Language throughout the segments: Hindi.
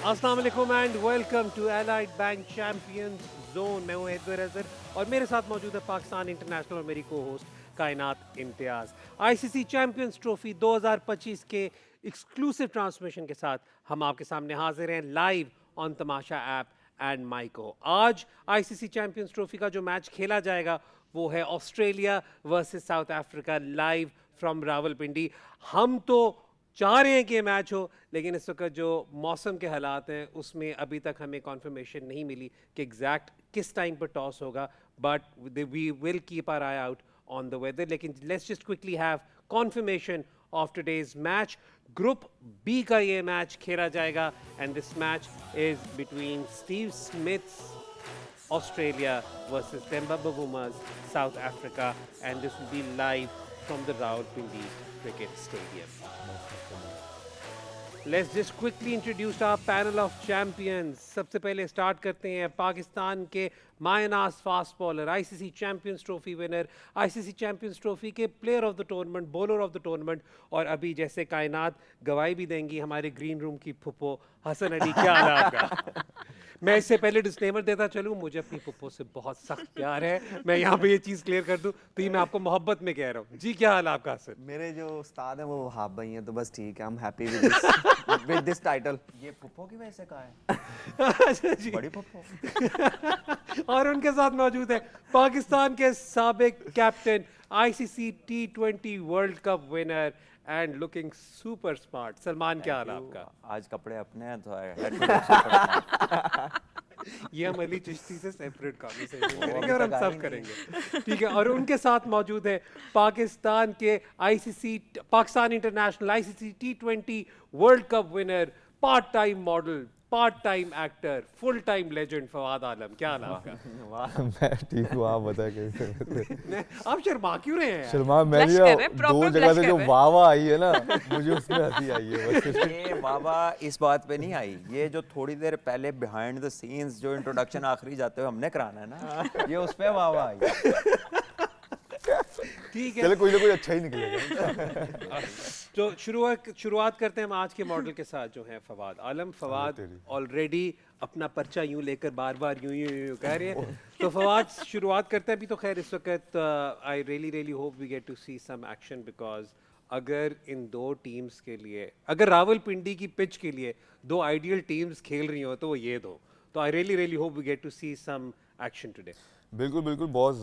अस्सलाम वालेकुम and welcome to Allied Bank champions zone. मैं हूं एडवर अजहर और मेरे साथ मौजूद है पाकिस्तान इंटरनेशनल और मेरी को होस्ट कायनात इम्तियाज। आईसीसी चैंपियंस ट्रॉफी 2025 के एक्सक्लूसिव ट्रांसमिशन के साथ हम आपके सामने हाजिर हैं live on Tamasha app and Myco. आज आईसीसी चैंपियंस ट्रॉफी का जो मैच खेला जाएगा वो है Australia versus South Africa live from Rawalpindi. हम तो चाह रहे हैं कि ये मैच हो, लेकिन इस वक्त जो मौसम के हालात हैं उसमें अभी तक हमें कॉन्फर्मेशन नहीं मिली कि एग्जैक्ट किस टाइम पर टॉस होगा, but we will keep our eye out on the weather. लेकिन let's just quickly have confirmation of today's match. Group B का ये मैच खेला जाएगा and this match is between Steve Smith's Australia versus Themba Bavuma's South Africa, and this will be live from the Rawalpindi Cricket Stadium. Let's just quickly introduce our panel of champions. सबसे पहले स्टार्ट करते हैं पाकिस्तान के मायनाज fast bowler, ICC champions trophy winner, ICC champions trophy के player of the tournament, bowler of the tournament, और अभी जैसे कायनात गवाही भी देंगी हमारे ग्रीन रूम की फुप्पो हसन अली। क्या हाल है आपका? मैं इससे पहले डिस्क्लेमर देता चलूं, मुझे अपनी पुप्पो से बहुत सख्त प्यार है। मैं यहाँ पे ये चीज़ क्लियर कर दूं तो ये मैं आपको मोहब्बत में कह रहा हूँ। जी क्या हाल है आपका हसन? मेरे जो उस्ताद हैं वो हाफ भाई हैं, तो बस ठीक है, हम हैप्पी विद दिस टाइटल। ये पुप्पो की वजह से कहा है? अच्छा जी। बड़ी पुप्पो। और उनके साथ मौजूद है पाकिस्तान के साबिक captain, ICC T20 world cup winner and looking super smart, Salman. क्या हाल है आपका? आज कपड़े अपने हैं तो हेड टू टू ये हम अली चिश्ती से सेपरेट कॉन्वर्सेशन करेंगे और हम सब करेंगे, ठीक है। और उनके साथ मौजूद है पाकिस्तान के Pakistan international ICC T20 world cup winner, part time model, part time actor, full time legend Fawad Alam. क्या हाल है आपका? मैं ठीक हूँ, आप बताएं कैसे? आप शर्मा क्यों रहे हैं? शर्मा मेरी दो जगह से जो वाह वाह आई है ना, मुझे उसमें हंसी आई है बस। ये बाबा इस बात पे नहीं आई, ये जो थोड़ी देर पहले बिहाइंड द सीन्स जो इंट्रोडक्शन आखिरी जाते हुए हमने कराना है ना, ये उस पे वाह वाह आई। ठीक है, चलो कोई ना कोई अच्छा ही निकलेगा। तो शुरुआत करते हैं हम आज के मॉडल के साथ जो है फवाद आलम। फवाद ऑलरेडी अपना पर्चा यूं लेकर बार बार यूं कह रहे हैं, तो फवाद शुरुआत करते हैं। अभी तो खैर इस वक्त I really hope we get to see some action, because अगर इन दो टीम्स के लिए, अगर रावलपिंडी की पिच के लिए दो आइडियल टीम्स खेल रही हो तो वो ये दो, तो I really hope we get to see some action today. बिल्कुल बहुत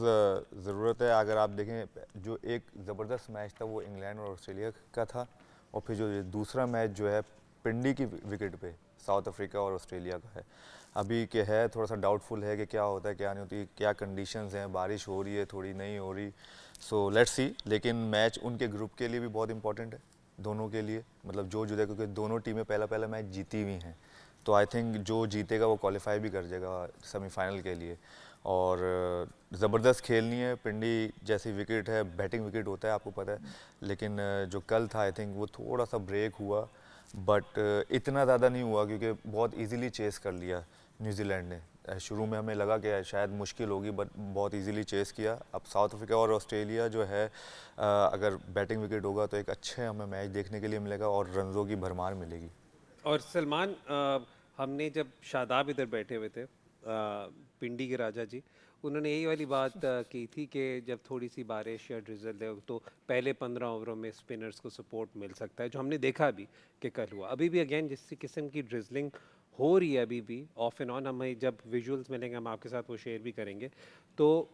ज़रूरत है। अगर आप देखें जो एक ज़बरदस्त मैच था वो इंग्लैंड और ऑस्ट्रेलिया का था, और फिर जो ये दूसरा मैच जो है पिंडी की विकेट पे साउथ अफ्रीका और ऑस्ट्रेलिया का है। अभी के है थोड़ा सा डाउटफुल है कि क्या होता है क्या नहीं होती, क्या कंडीशंस हैं, बारिश हो रही है थोड़ी, नहीं हो रही, सो लेट्स सी। लेकिन मैच उनके ग्रुप के लिए भी बहुत इंपॉर्टेंट है, दोनों के लिए, मतलब जो जुड़े, क्योंकि दोनों टीमें पहला मैच जीती हुई हैं, तो आई थिंक जो जीतेगा वो क्वालिफाई भी कर जाएगा सेमीफाइनल के लिए। और ज़बरदस्त खेलनी है। पिंडी जैसी विकेट है, बैटिंग विकेट होता है आपको पता है, लेकिन जो कल था आई थिंक वो थोड़ा सा ब्रेक हुआ, बट इतना ज़्यादा नहीं हुआ क्योंकि बहुत इजीली चेस कर लिया न्यूजीलैंड ने। शुरू में हमें लगा कि शायद मुश्किल होगी, बट बहुत इजीली चेस किया। अब साउथ अफ्रीका और ऑस्ट्रेलिया जो है, अगर बैटिंग विकेट होगा तो एक अच्छे हमें मैच देखने के लिए मिलेगा और रनों की भरमार मिलेगी। और सलमान, हमने जब शादाब इधर बैठे हुए थे, पिंडी के राजा जी, उन्होंने यही वाली बात की थी कि जब थोड़ी सी बारिश या ड्रिजल है तो पहले 15 ओवरों में स्पिनर्स को सपोर्ट मिल सकता है, जो हमने देखा भी कि कल हुआ। अभी भी अगेन जिस किस्म की ड्रिजलिंग हो रही है अभी भी ऑफ एंड ऑन, हमें जब विजुअल्स मिलेंगे हम आपके साथ वो शेयर भी करेंगे, तो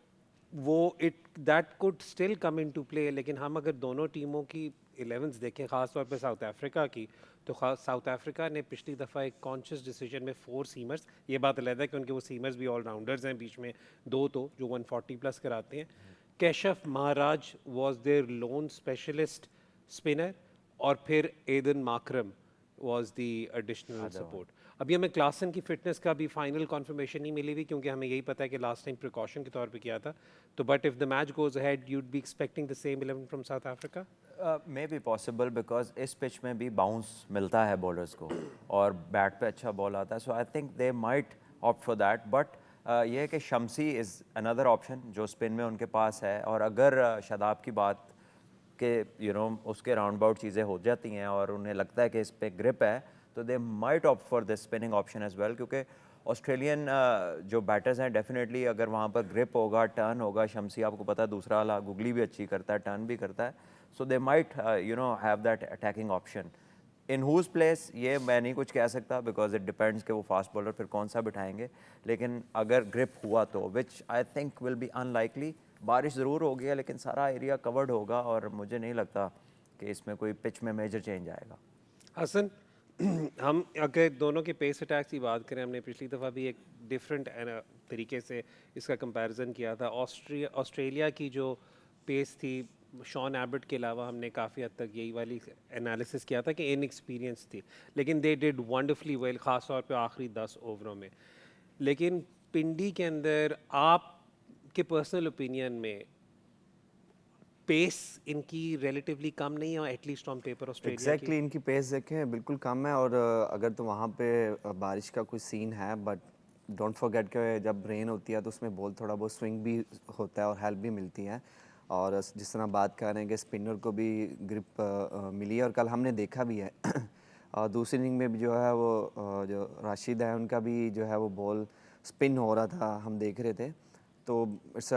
वो that could still come into play. लेकिन हम अगर दोनों टीमों की 11s देखें, ख़ासतौर पर साउथ अफ्रीका की, तो साउथ अफ्रीका ने पिछली दफ़ा एक कॉन्शियस डिसीजन में 4 सीमर्स, ये बात अलग है कि उनके वो सीमर्स भी ऑलराउंडर्स हैं, बीच में 2 तो जो 140 प्लस कराते हैं। Keshav Maharaj was their lone specialist spinner, और फिर Aiden Markram was the additional support. अभी हमें क्लासन की फिटनेस का भी फाइनल कॉन्फर्मेशन नहीं मिली हुई, क्योंकि हमें यही पता है कि लास्ट टाइम प्रिकॉशन के तौर पे किया था। तो but if the match goes ahead, you'd be expecting the same 11 from south Africa. May be possible, because इस पिच में भी बाउंस मिलता है बॉलर्स को और बैट पे अच्छा बॉल आता है, so I think they might opt for that. But ये है कि शम्सी इज़ अनदर ऑप्शन जो स्पिन में उनके पास है, और अगर शादाब की बात के उसके राउंड अबाउट चीज़ें हो जाती हैं और उन्हें लगता है कि इस पे ग्रिप है, तो they might opt for this spinning option as well, क्योंकि ऑस्ट्रेलियन जो बैटर्स हैं डेफिनेटली अगर वहाँ पर ग्रिप होगा, टर्न होगा, शमसी आपको पता है दूसरा वाला गुगली भी अच्छी करता है, टर्न भी करता है, so they might have that attacking option. In whose place ये मैं नहीं कुछ कह सकता, बिकॉज इट डिपेंड्स कि वो फास्ट बॉलर फिर कौन सा बिठाएंगे, लेकिन अगर ग्रिप हुआ तो which I think will be unlikely. बारिश ज़रूर होगी है लेकिन सारा एरिया कवर्ड होगा और मुझे नहीं लगता कि इसमें कोई पिच में मेजर चेंज आएगा। हसन, हम अगर दोनों के पेस अटैक्स की बात करें, हमने पिछली दफ़ा भी एक डिफरेंट तरीके से इसका कंपैरिजन किया था। ऑस्ट्रेलिया की जो पेस थी, शॉन एबट के अलावा हमने काफ़ी हद तक यही वाली एनालिसिस किया था कि इनएक्सपीरियंस थी, लेकिन दे डिड वंडरफुली वेल, ख़ास तौर पे आखिरी 10 ओवरों में। लेकिन पिंडी के अंदर आपके पर्सनल ओपिनियन में पेस इनकी रिलेटिवली कम नहीं है, एटलीस्ट ऑन पेपर ऑस्ट्रेलिया की? एग्जैक्टली इनकी पेस देखें बिल्कुल कम है, और अगर तो वहाँ पे बारिश का कोई सीन है, बट डोंट फॉरगेट कि जब रेन होती है तो उसमें बॉल थोड़ा बहुत स्विंग भी होता है और हेल्प भी मिलती है, और जिस तरह बात कर रहे हैं कि स्पिनर को भी ग्रिप मिली है, और कल हमने देखा भी है और दूसरी इनिंग में भी जो है वो जो राशिद है उनका भी जो है वो बॉल स्पिन हो रहा था, हम देख रहे थे। तो इट्स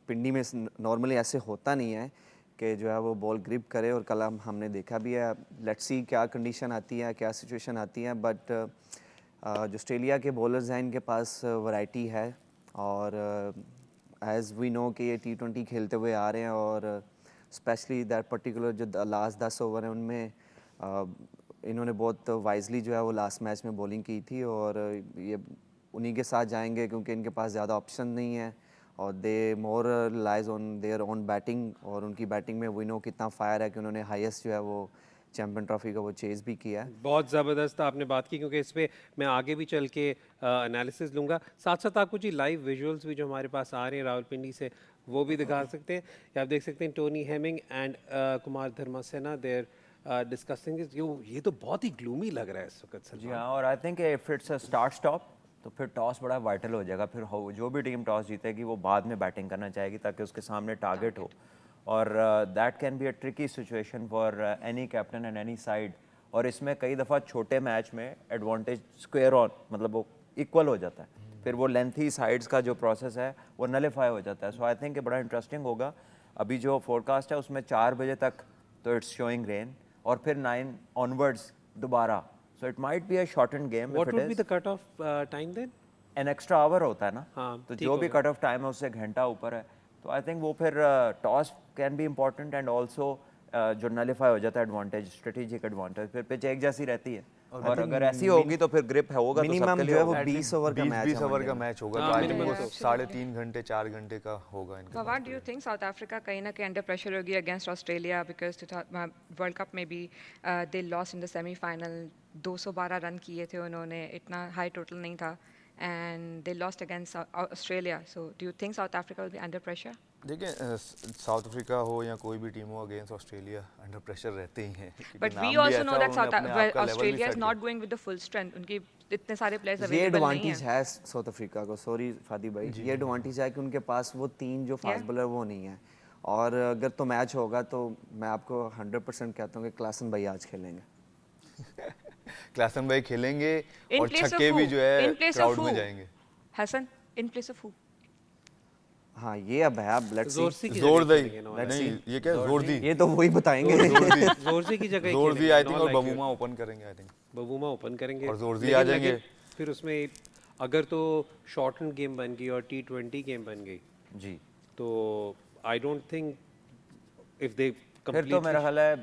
पिंडी में नॉर्मली ऐसे होता नहीं है कि जो है वो बॉल ग्रिप करे, और कल हमने देखा भी है। लेट्स सी क्या कंडीशन आती है, क्या सिचुएशन आती है, बट जो ऑस्ट्रेलिया के बॉलर्स हैं इनके पास वैरायटी है, और एज़ वी नो कि ये T20 खेलते हुए आ रहे हैं, और स्पेशली दैट पर्टिकुलर जो लास्ट 10 ओवर हैं उनमें इन्होंने बहुत वाइजली जो है वो लास्ट मैच में बॉलिंग की थी, और ये उन्हीं के साथ जाएंगे क्योंकि इनके पास ज़्यादा ऑप्शन नहीं है, और they more lies on their own batting, और उनकी बैटिंग में वी नो कितना फायर है कि उन्होंने हाईएस्ट जो है वो चैम्पियन ट्रॉफी का वो चेज़ भी किया है। बहुत ज़बरदस्त आपने बात की, क्योंकि इस पे मैं आगे भी चल के एनालिसिस लूँगा। साथ साथ आपको जी लाइव विजुअल्स भी जो हमारे पास आ रहे हैं रावलपिंडी से वो भी दिखा सकते हैं। या आप देख सकते हैं Tony Hemming and Kumar Dharmasena there discussing this. ये तो बहुत ही ग्लूमी लग रहा है इस वक्त जी सलमान। हाँ, और I think if it's a start stop तो फिर टॉस बड़ा वाइटल हो जाएगा। फिर जो भी टीम टॉस जीतेगी वो बाद में बैटिंग करना चाहेगी ताकि उसके सामने टारगेट हो, और that can be a tricky situation for any captain and any side. और इसमें कई दफ़ा छोटे मैच में एडवांटेज स्क्वायर ऑन मतलब वो इक्वल हो जाता है, फिर वो लेंथी साइड्स का जो प्रोसेस है वो नलीफाई हो जाता है। सो आई थिंक बड़ा इंटरेस्टिंग होगा। अभी जो फोरकास्ट है उसमें 4 बजे तक तो इट्स शोइंग रेन, और फिर 9 ऑनवर्ड्स दोबारा, so it might be a shorten game. What would be the cut off time then? An extra hour होता है ना, हाँ, तो ठीक जो भी होगा। कट ऑफ टाइम है उससे घंटा ऊपर है, तो आई थिंक वो फिर toss can be important, and also जो नलीफाई हो जाता है एडवांटेज, स्ट्रेटेजिक एडवांटेज, फिर पिच एक जैसी रहती है, और अगर ऐसी होगी तो फिर ग्रिप होगा तो मिनिमम सबके जो लिए है वो होगा। 20 ओवर का मैच 20 है ओवर वनडे का में। मैच होगा, हाँ, तो आई थिंक minimum वो तो। 3.5 घंटे 4 घंटे का होगा इनके But what do you think South Africa कहीं ना कहीं under pressure होगी against Australia because World Cup में भी they lost in the semi-final, 212 run किए थे उन्होंने, इतना high total नहीं था, and they lost against Australia. So do you think South Africa will be under pressure? देखिए साउथ अफ्रीका हो या कोई भी टीम हो अगेंस्ट ऑस्ट्रेलिया अंडर प्रेशर रहते ही हैं, क्योंकि But नाम we भी also ऐसा know that उन्होंने अपने आप का लेवल भी Australia is सेट not किया। going with the full strength. उनकी इतने सारे players ये available नहीं एडवांटेज हैं. है साउथ अफ्रीका को, सॉरी फादी भाई, ये एडवांटेज है कि उनके पास वो 3 जो फास्ट Yeah. बॉलर वो नहीं है, और अगर तो मैच होगा तो मैं आपको 100% कहता हूँ कि क्लासन भाई आज खेलेंगे। क्लासन भाई खेलेंगे In और place of छक्के भी who? जो है In place of crowd who? में जाएंगे। Hassan, in place of who? हाँ ये अब है, अब लेट्स सी, जोरसी की जोर जगह दी खेलेंगे नौ Let's नहीं, see. ये क्या जोर दी ये तो वही बताएंगे। जोरसी की जगह जोर दी खेलेंगे, आई थिंक, not और like you. बबूमा ओपन करेंगे आई थिंक। बबूमा ओपन करेंगे और जोरसी लेकिन आ जाएंगे। फिर उसमें अगर तो शॉर्टन गेम बन गई और T20 गेम बन गई जी, तो I don't think if they फिर तो मेरा ख्याल है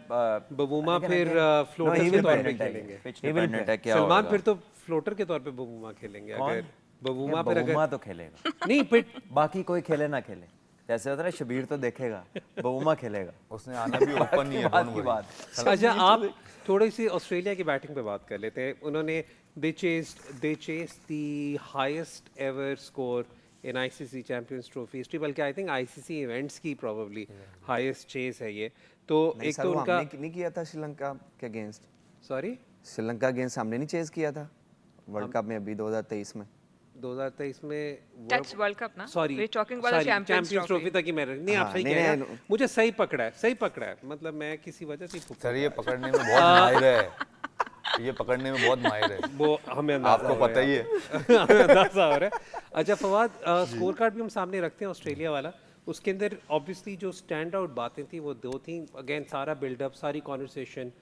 बबूमा फिर No, फ्लोटर he के will तौर पे play. खेलेंगे। पिच डिपेंडेंट है क्या सलमान होगा। फिर तो फ्लोटर के तौर पे बबूमा खेलेंगे कौन? अगर बबूमा ये फिर अगर बबूमा तो खेलेगा, नहीं पिट बाकी कोई खेले ना खेले, जैसे होता है ना शबीर तो देखेगा, बबूमा खेलेगा। उसने आना भी ओपन नहीं है, बात don't की worry। बात। अच्छा आप थोड़ी सी ऑस्ट्रेलिया की बैटिंग पे बात कर लेते हैं। उन्होंने they chased the highest ever score in ICC champions trophy history, बल्कि आई थिंक आईसीसी इवेंट्स की प्रोबेबली हाईएस्ट चेस है ये। तो नहीं एक सर, तो वो उनका हमने नहीं किया था श्रीलंका के अगेंस्ट, सॉरी श्रीलंका अगेंस्ट हमने नहीं चेज किया था वर्ल्ड कप में अभी 2023 में। 2023 में That's World Cup ना? Sorry We're talking about the Champions trophy Trophy. तक ही मैं नहीं आप हाँ, सही नहीं, कह रहे नहीं, हैं, मुझे सही पकड़ा है मतलब मैं किसी वजह से सर ये पकड़ने में बहुत माहिर है। ये पकड़ने में बहुत माहिर है, वो हमें अंदाजा आपको हो रहा पता ही है। हमें अंदाजा हो रहा है। अच्छा फवाद, स्कोर कार्ड भी हम सामने रखते हैं ऑस्ट्रेलिया वाला, उसके अंदर ऑब्वियसली जो स्टैंड आउट बातें थी वो दो थी। अगेन सारा बिल्डअप, सारी कॉन्वर्सेशन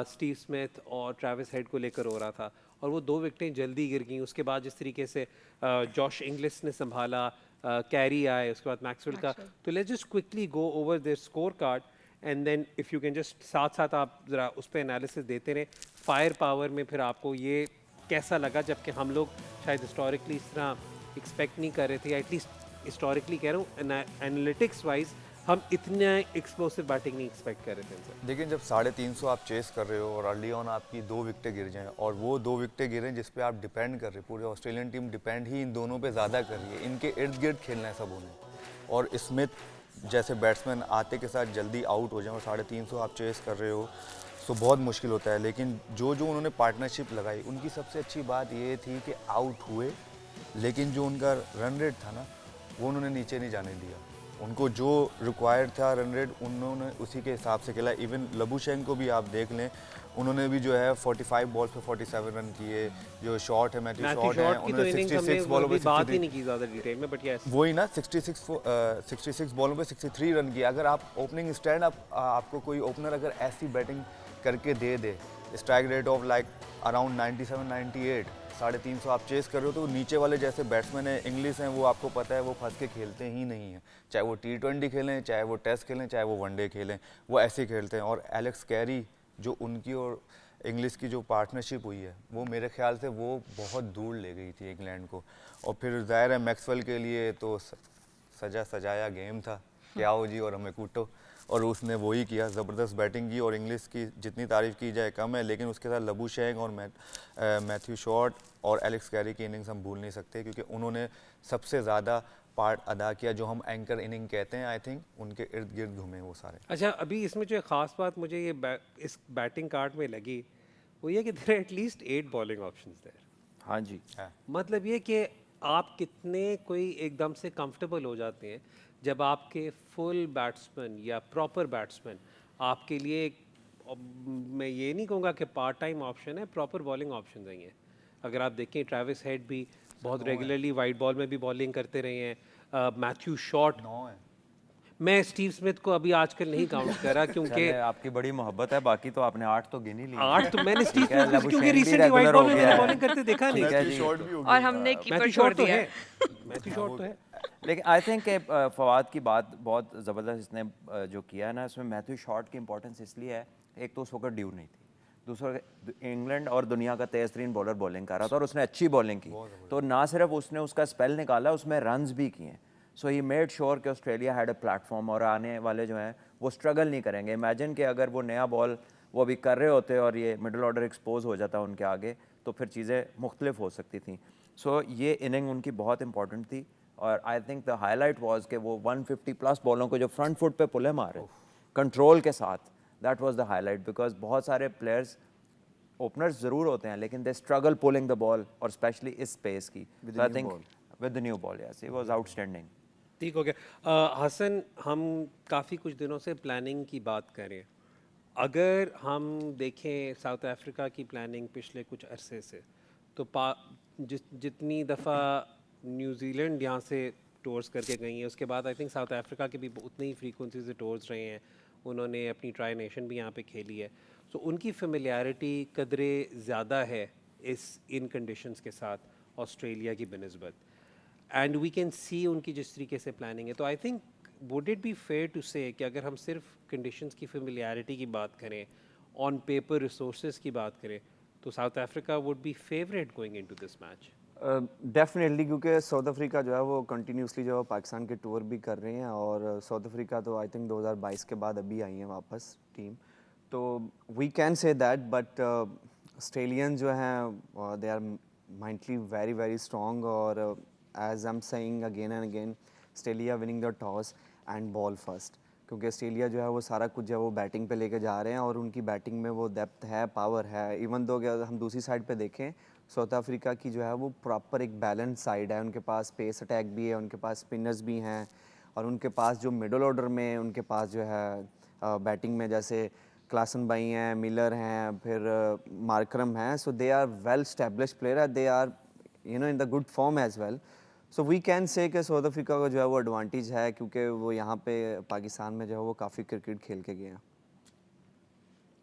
स्टीव स्मिथ और ट्रैविस हेड को लेकर हो रहा था, और वो 2 विकेटें जल्दी गिर गई। उसके बाद जिस तरीके से जॉश इंग्लिस ने संभाला, कैरी आए, उसके बाद मैक्सवेल का। तो let's just quickly go over there score card and then if you can just साथ साथ आप ज़रा उस पर एनालिसिस देते रहे। फायर पावर में फिर आपको ये कैसा लगा, जबकि हम लोग शायद हिस्टोरिकली इस तरह एक्सपेक्ट नहीं कर रहे थे, या एटलीस्ट हिस्टोरिकली कह रहा हूँ, एनालिटिक्स वाइज हम इतने एक्सप्लोसिव बैटिंग नहीं एक्सपेक्ट कर रहे थे इनसे। लेकिन जब 350 आप चेस कर रहे हो और अर्ली ऑन आपकी 2 विकेटें गिर जाएं, और वो 2 विकेटें गिरें जिस पे आप डिपेंड कर रहे हो, पूरी ऑस्ट्रेलियन टीम डिपेंड ही इन दोनों पे ज़्यादा कर रही है, इनके इर्द गिर्द खेलना है सबों ने, और स्मिथ जैसे बैट्समैन आते के साथ जल्दी आउट हो जाएं और 350 आप चेस कर रहे हो, तो बहुत मुश्किल होता है। लेकिन जो उन्होंने पार्टनरशिप लगाई, उनकी सबसे अच्छी बात ये थी कि आउट हुए, लेकिन जो उनका रन रेट था ना, वो उन्होंने नीचे नहीं जाने दिया। उनको जो रिक्वायर्ड था रन रेट, उन्होंने उसी के हिसाब से खेला। इवन लबुशेंक को भी आप देख लें, उन्होंने भी जो है 45 बॉल्स पे 47 रन किए। जो शॉट है मैथ्यू शॉट है, की तो उन्होंने इनिंग्स 66 बॉलों पे हमने बात ही 63, नहीं की ज़्यादा डिटेल में, बट यस वही ना 66 बॉलों पे 63 रन किया। अगर आप ओपनिंग स्टैंड आपको कोई ओपनर अगर ऐसी बैटिंग करके दे दे, strike rate of like around 97-98, 350 आप चेस कर रहे हो, तो नीचे वाले जैसे बैट्समैन हैं, इंग्लिश हैं, वो आपको पता है वो फंस के खेलते ही नहीं हैं। चाहे वो T20 खेलें, चाहे वो टेस्ट खेलें, चाहे वो वनडे खेलें, वो ऐसे खेलते हैं। और एलेक्स कैरी, जो उनकी और इंग्लिश की जो पार्टनरशिप हुई है, वो मेरे ख्याल से वो बहुत दूर ले गई थी इंग्लैंड को। और फिर जाहिर है मैक्सवेल के लिए तो सजाया गेम था कि आओ जी और हमें कूटो, और उसने वही किया, ज़बरदस्त बैटिंग की। और इंग्लिश की जितनी तारीफ़ की जाए कम है, लेकिन उसके साथ लबुशेंक और मैथ्यू शॉट और एलेक्स कैरी की इनिंग्स हम भूल नहीं सकते, क्योंकि उन्होंने सबसे ज़्यादा पार्ट अदा किया, जो हम एंकर इनिंग कहते हैं। आई थिंक उनके इर्द गिर्द घूमे वो सारे। अच्छा, अभी इसमें जो ख़ास बात मुझे ये इस बैटिंग कार्ड में लगी, वो ये कि there at least 8 bowling options there. हाँ जी, मतलब ये कि आप कितने कोई एकदम से कंफर्टेबल हो जाते हैं जब आपके फुल बैट्समैन या प्रॉपर बैट्समैन आपके लिए मैं ये नहीं कहूँगा कि पार्ट टाइम ऑप्शन है, प्रॉपर बॉलिंग ऑप्शन नहीं है। अगर आप देखें ट्रैविस हेड भी बहुत रेगुलरली वाइट बॉल में भी बॉलिंग करते रहे हैं। मैथ्यू शॉट, 9 है। मैं स्टीव स्मिथ को अभी आजकल नहीं काउंट कर रहा क्योंकि चले, आपकी बड़ी मोहब्बत है, बाकी तो आपने 8 तो गिन ही ली। 8 तो मैंने स्टीव ठीक है, स्मिथ क्योंकि लबुशेंक भी रिसेंटली वाइट regular बॉल हो में गया मैंने है। बॉलिंग करते देखा नहीं। ठीक है मैथ्यू जी। शॉट भी हो और गया। हमने कीपर मैथ्यू छोड़ शॉट तो दिया है, मैथ्यू शॉट तो है। लेकिन आई थिंक फवाद की बात बहुत ज़बरदस्त इसने जो किया है ना, इसमें मैथ्यू शॉट की इंपॉर्टेंस इसलिए है, एक तो उस वक्त ड्यू नहीं थी, दूसरा इंग्लैंड और दुनिया का तेज़ तरीन बॉलर बॉलिंग कर रहा था और उसने अच्छी बॉलिंग की, तो ना सिर्फ उसने उसका स्पेल निकाला, उसमें रन्स भी किए। सो ही मेड श्योर कि ऑस्ट्रेलिया हैड अ प्लेटफॉर्म, और आने वाले जो हैं वो स्ट्रगल नहीं करेंगे। इमेजिन कि अगर वो नया बॉल वो अभी कर रहे होते और ये मिडल ऑर्डर एक्सपोज हो जाता उनके आगे, तो फिर चीज़ें मुख्तलिफ हो सकती थी। सो ये इनिंग उनकी बहुत इंपॉर्टेंट थी, और I think the highlight was कि वो 150 प्लस बॉलों को जो फ्रंट फुट पे पुले मारे कंट्रोल के साथ, that was the highlight. Because बहुत सारे प्लेयर्स ओपनर्स ज़रूर होते हैं, लेकिन they struggle pulling the ball, और स्पेशली इस स्पेस की। I think with the new ball, yes, he was outstanding. ठीक हो गया। हसन, हम काफ़ी कुछ दिनों से प्लानिंग की बात कर रहे हैं। अगर हम देखें साउथ अफ्रीका की प्लानिंग पिछले कुछ अरसे से, तो जितनी दफ़ा न्यूजीलैंड यहाँ से टूर्स करके गई हैं, उसके बाद आई थिंक साउथ अफ्रीका के भी उतनी ही फ्रीक्वेंसी से टूर्स रहे हैं। उन्होंने अपनी ट्राई नेशन भी यहाँ पे खेली है, तो उनकी फेमिलियरिटी कदरे ज़्यादा है इन कंडीशंस के साथ ऑस्ट्रेलिया की बनस्बत, एंड वी कैन सी उनकी जिस तरीके से प्लानिंग है। तो I think would it be fair to say कि अगर हम सिर्फ कंडीशंस की फेमिलियरिटी की बात करें, ऑन पेपर रिसोर्सेज की बात करें, तो South Africa would be favourite going into this match. Definitely, क्योंकि साउथ अफ्रीका जो है वो कंटिन्यूसली जो है पाकिस्तान के टूर भी कर रहे हैं, और साउथ अफ्रीका तो आई थिंक 2022 के बाद अभी आई है वापस टीम, तो we can say that. But Australian जो हैं they are mindly very very strong, और as I am saying again and again, Australia winning the toss and ball first, क्योंकि ऑस्ट्रेलिया जो है वो सारा कुछ जो है वो बैटिंग पे लेके जा रहे हैं, और उनकी बैटिंग में वो डेप्थ है, पावर है। इवन दो अगर हम दूसरी साइड पे देखें, साउथ अफ्रीका की जो है वो प्रॉपर एक बैलेंस साइड है, उनके पास पेस अटैक भी है, उनके पास स्पिनर्स भी हैं, और उनके पास जो मिडल ऑर्डर में उनके पास जो है बैटिंग में जैसे क्लासन भाई हैं, मिलर हैं, फिर मार्करम हैं, so they are well established player, they are in the good form as well. So we can say कि साउथ अफ्रीका को जो है वो एडवांटेज है, क्योंकि वो यहाँ पे पाकिस्तान में जो है वो काफ़ी क्रिकेट खेल के गए हैं।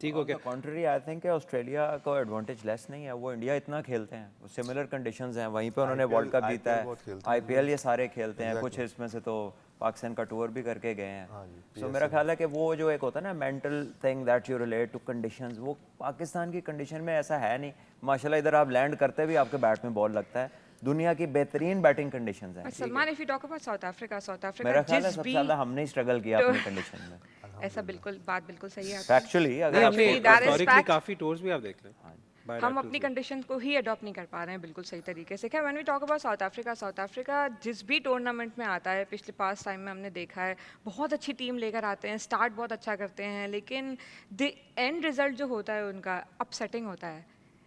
ठीक हो गया। कॉन्ट्ररी आई थिंक ऑस्ट्रेलिया को एडवांटेज लेस नहीं है, वो इंडिया इतना खेलते हैं, सिमिलर कंडीशंस हैं, वहीं पे उन्होंने वर्ल्ड कप जीता बहुत है, खेलते हैं। आईपीएल ये सारे खेलते हैं, कुछ इसमें से तो पाकिस्तान का टूर भी करके गए हैं। सो मेरा ख्याल है कि वो जो एक होता है ना mental thing that you relate to conditions, वो पाकिस्तान की कंडीशन में ऐसा है नहीं। माशाल्लाह इधर आप लैंड करते भी आपके बैट में बॉल लगता है, दुनिया की बेहतरीन बैटिंग कंडीशंस हैं। But Salman, if you talk about South Africa मेरा ख्याल है जिस सबसे भी ज़्यादा हमने स्ट्रगल किया अपनी कंडीशन में ऐसा बात बिल्कुल सही है आपकी। फैक्चुअली। अगर नहीं, आप हमने Actually, that is historically fact. काफ़ी टूर्स भी आप देख लें। हम bilaterals अपनी में। कंडीशन को ही अडॉप्ट नहीं कर पा रहे हैं बिल्कुल सही तरीके से। क्या when we talk about South Africa जिस भी टूर्नामेंट में आता है, पिछले पास टाइम में हमने देखा है बहुत अच्छी टीम लेकर आते हैं, स्टार्ट बहुत अच्छा करते हैं, लेकिन द एंड रिजल्ट जो होता है उनका अपसेटिंग होता है।